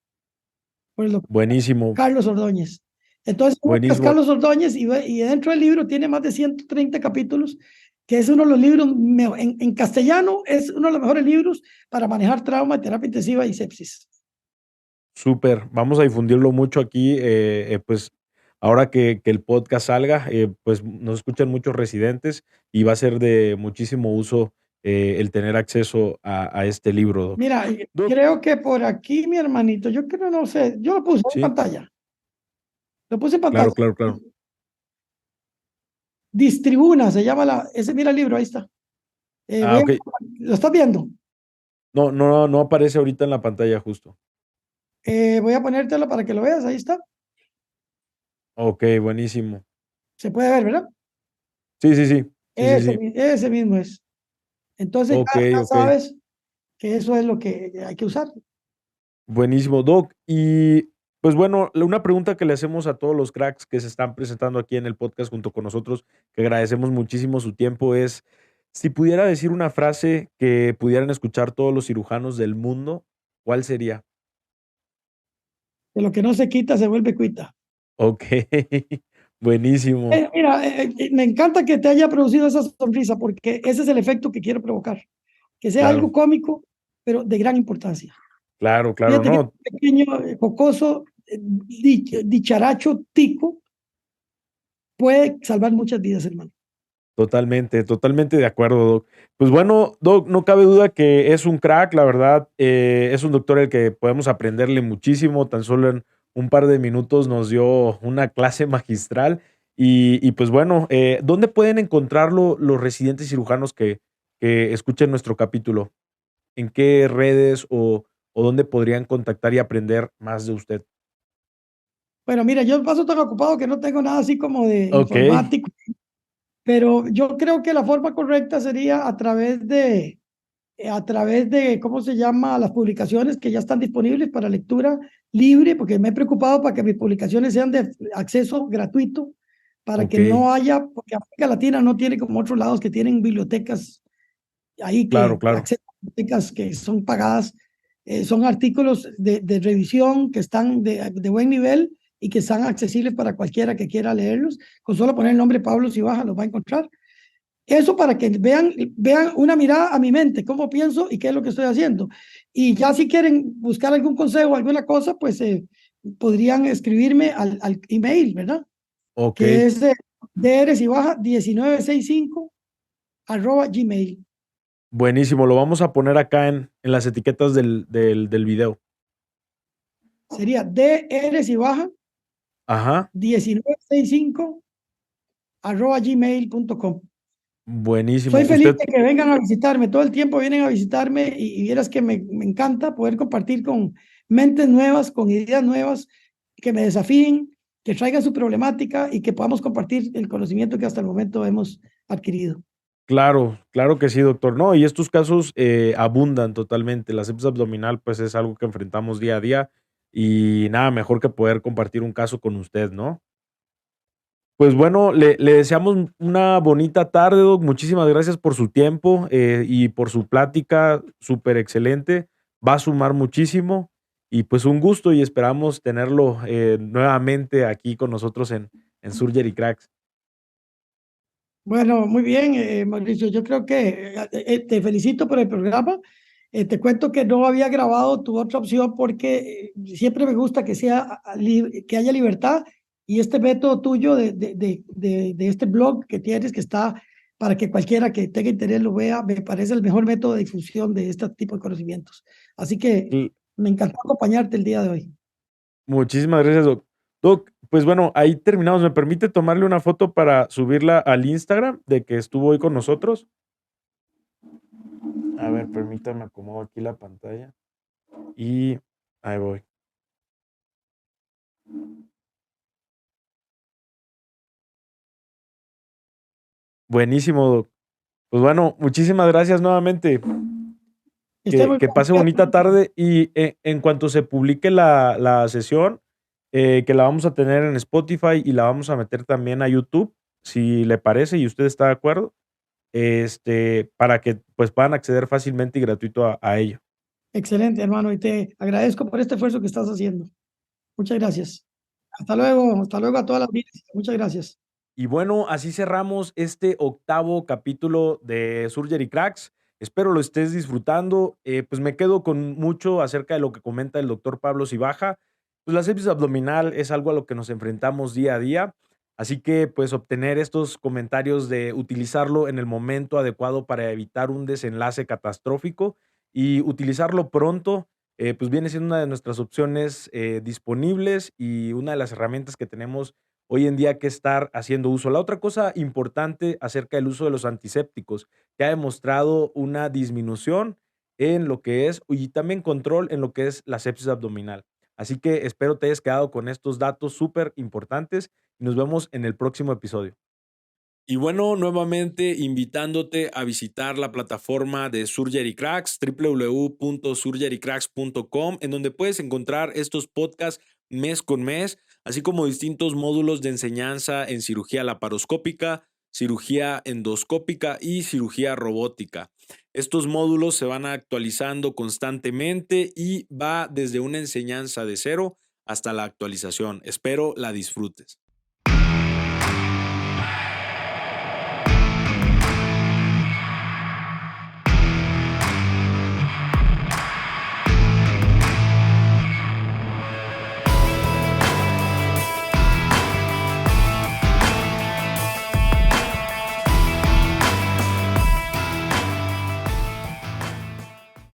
por el doctor Buenísimo, Carlos Ordóñez. Entonces, buscas buenísimo. Carlos Ordóñez y dentro del libro tiene más de 130 capítulos, que es uno de los libros, en castellano, es uno de los mejores libros para manejar trauma, terapia intensiva y sepsis. Súper, vamos a difundirlo mucho aquí, pues, ahora que el podcast salga, pues, nos escuchan muchos residentes y va a ser de muchísimo uso, el tener acceso a este libro, Doc. Mira, Doc, creo que por aquí, mi hermanito, yo creo, no sé, yo lo puse en sí, pantalla. Lo puse en pantalla. claro, claro, claro. Distribuna, se llama mira el libro, ahí está. Ah, okey. ¿Lo estás viendo? No aparece ahorita en la pantalla justo. Voy a ponértelo para que lo veas, ahí está. Okey, buenísimo. Se puede ver, ¿verdad? Sí, sí, sí. Sí, sí, sí. Ese mismo es. Entonces Ok, ya ok. sabes que eso es lo que hay que usar. Buenísimo, Doc. Y pues bueno, una pregunta que le hacemos a todos los cracks que se están presentando aquí en el podcast junto con nosotros, que agradecemos muchísimo su tiempo, es si pudiera decir una frase que pudieran escuchar todos los cirujanos del mundo, ¿cuál sería? De lo que no se quita se vuelve cuita. Ok, buenísimo. Mira, me encanta que te haya producido esa sonrisa porque ese es el efecto que quiero provocar. Que sea algo Claro, cómico, pero de gran importancia. claro, claro, Fíjate que no, un pequeño, jocoso, dicharacho, tico, puede salvar muchas vidas, hermano. totalmente, totalmente de acuerdo, Doc. Pues bueno, Doc, no cabe duda que es un crack, la verdad, es un doctor el que podemos aprenderle muchísimo, tan solo en un par de minutos nos dio una clase magistral y pues bueno, ¿dónde pueden encontrarlo los residentes cirujanos que escuchen nuestro capítulo? ¿En qué redes o dónde podrían contactar y aprender más de usted? Bueno, mira, yo paso tan ocupado que no tengo nada así como de Ok, informático, pero yo creo que la forma correcta sería a través de, ¿cómo se llama? Las publicaciones que ya están disponibles para lectura libre, porque me he preocupado para que mis publicaciones sean de acceso gratuito, para ok, que no haya, porque América Latina no tiene como otros lados que tienen bibliotecas ahí claro, que claro. acceso a bibliotecas que son pagadas, son artículos de revisión que están de buen nivel y que están accesibles para cualquiera que quiera leerlos. Con solo poner el nombre Pablo Cibaja los va a encontrar. Eso para que vean una mirada a mi mente, cómo pienso y qué es lo que estoy haciendo. Y ya si quieren buscar algún consejo, alguna cosa, pues podrían escribirme al email, ¿verdad? Ok. Que es drcibaja 1965 @gmail. Buenísimo, lo vamos a poner acá en las etiquetas del video. Sería drcibaja Ajá, 1965 @gmail.com. buenísimo. Soy feliz Usted, de que vengan a visitarme, todo el tiempo vienen a visitarme y vieras que me encanta poder compartir con mentes nuevas, con ideas nuevas, que me desafíen, que traigan su problemática y que podamos compartir el conocimiento que hasta el momento hemos adquirido. claro, claro que sí, doctor. No, y estos casos abundan totalmente. La sepsis abdominal, pues es algo que enfrentamos día a día y nada mejor que poder compartir un caso con usted, ¿no? Pues bueno, le deseamos una bonita tarde, doc. Muchísimas gracias por su tiempo y por su plática súper excelente. Va a sumar muchísimo y pues un gusto y esperamos tenerlo nuevamente aquí con nosotros en Surgery Cracks. Bueno, muy bien, Mauricio. Yo creo que te felicito por el programa. Te cuento que no había grabado tu otra opción porque siempre me gusta que que haya libertad y este método tuyo de este blog que tienes que está para que cualquiera que tenga interés lo vea, me parece el mejor método de difusión de este tipo de conocimientos. Así que Y me encantó acompañarte el día de hoy. muchísimas gracias, doc. Doc, pues bueno, ahí terminamos. ¿Me permite tomarle una foto para subirla al Instagram de que estuvo hoy con nosotros? A ver, permítame, acomodo aquí la pantalla y ahí voy. Buenísimo, doc. Pues bueno, muchísimas gracias nuevamente. Que esté muy Que bien. pase bonita tarde y en cuanto se publique la sesión, que la vamos a tener en Spotify y la vamos a meter también a YouTube, si le parece y usted está de acuerdo, para que pues puedan acceder fácilmente y gratuito a ello. Excelente, hermano, y te agradezco por este esfuerzo que estás haciendo. Muchas gracias. Hasta luego a toda la audiencia. Muchas gracias. Y bueno, así cerramos este octavo capítulo de Surgery Cracks. Espero lo estés disfrutando. Pues me quedo con mucho acerca de lo que comenta el doctor Pablo Cibaja. Pues la sepsis abdominal es algo a lo que nos enfrentamos día a día. Así que pues obtener estos comentarios de utilizarlo en el momento adecuado para evitar un desenlace catastrófico y utilizarlo pronto, pues viene siendo una de nuestras opciones disponibles y una de las herramientas que tenemos hoy en día que estar haciendo uso. La otra cosa importante acerca del uso de los antisépticos, que ha demostrado una disminución en lo que es y también control en lo que es la sepsis abdominal. Así que espero te hayas quedado con estos datos súper importantes y nos vemos en el próximo episodio. Y bueno, nuevamente invitándote a visitar la plataforma de Surgery Cracks, www.surgerycracks.com, en donde puedes encontrar estos podcasts mes con mes, así como distintos módulos de enseñanza en cirugía laparoscópica, cirugía endoscópica y cirugía robótica. Estos módulos se van actualizando constantemente y va desde una enseñanza de cero hasta la actualización. Espero la disfrutes.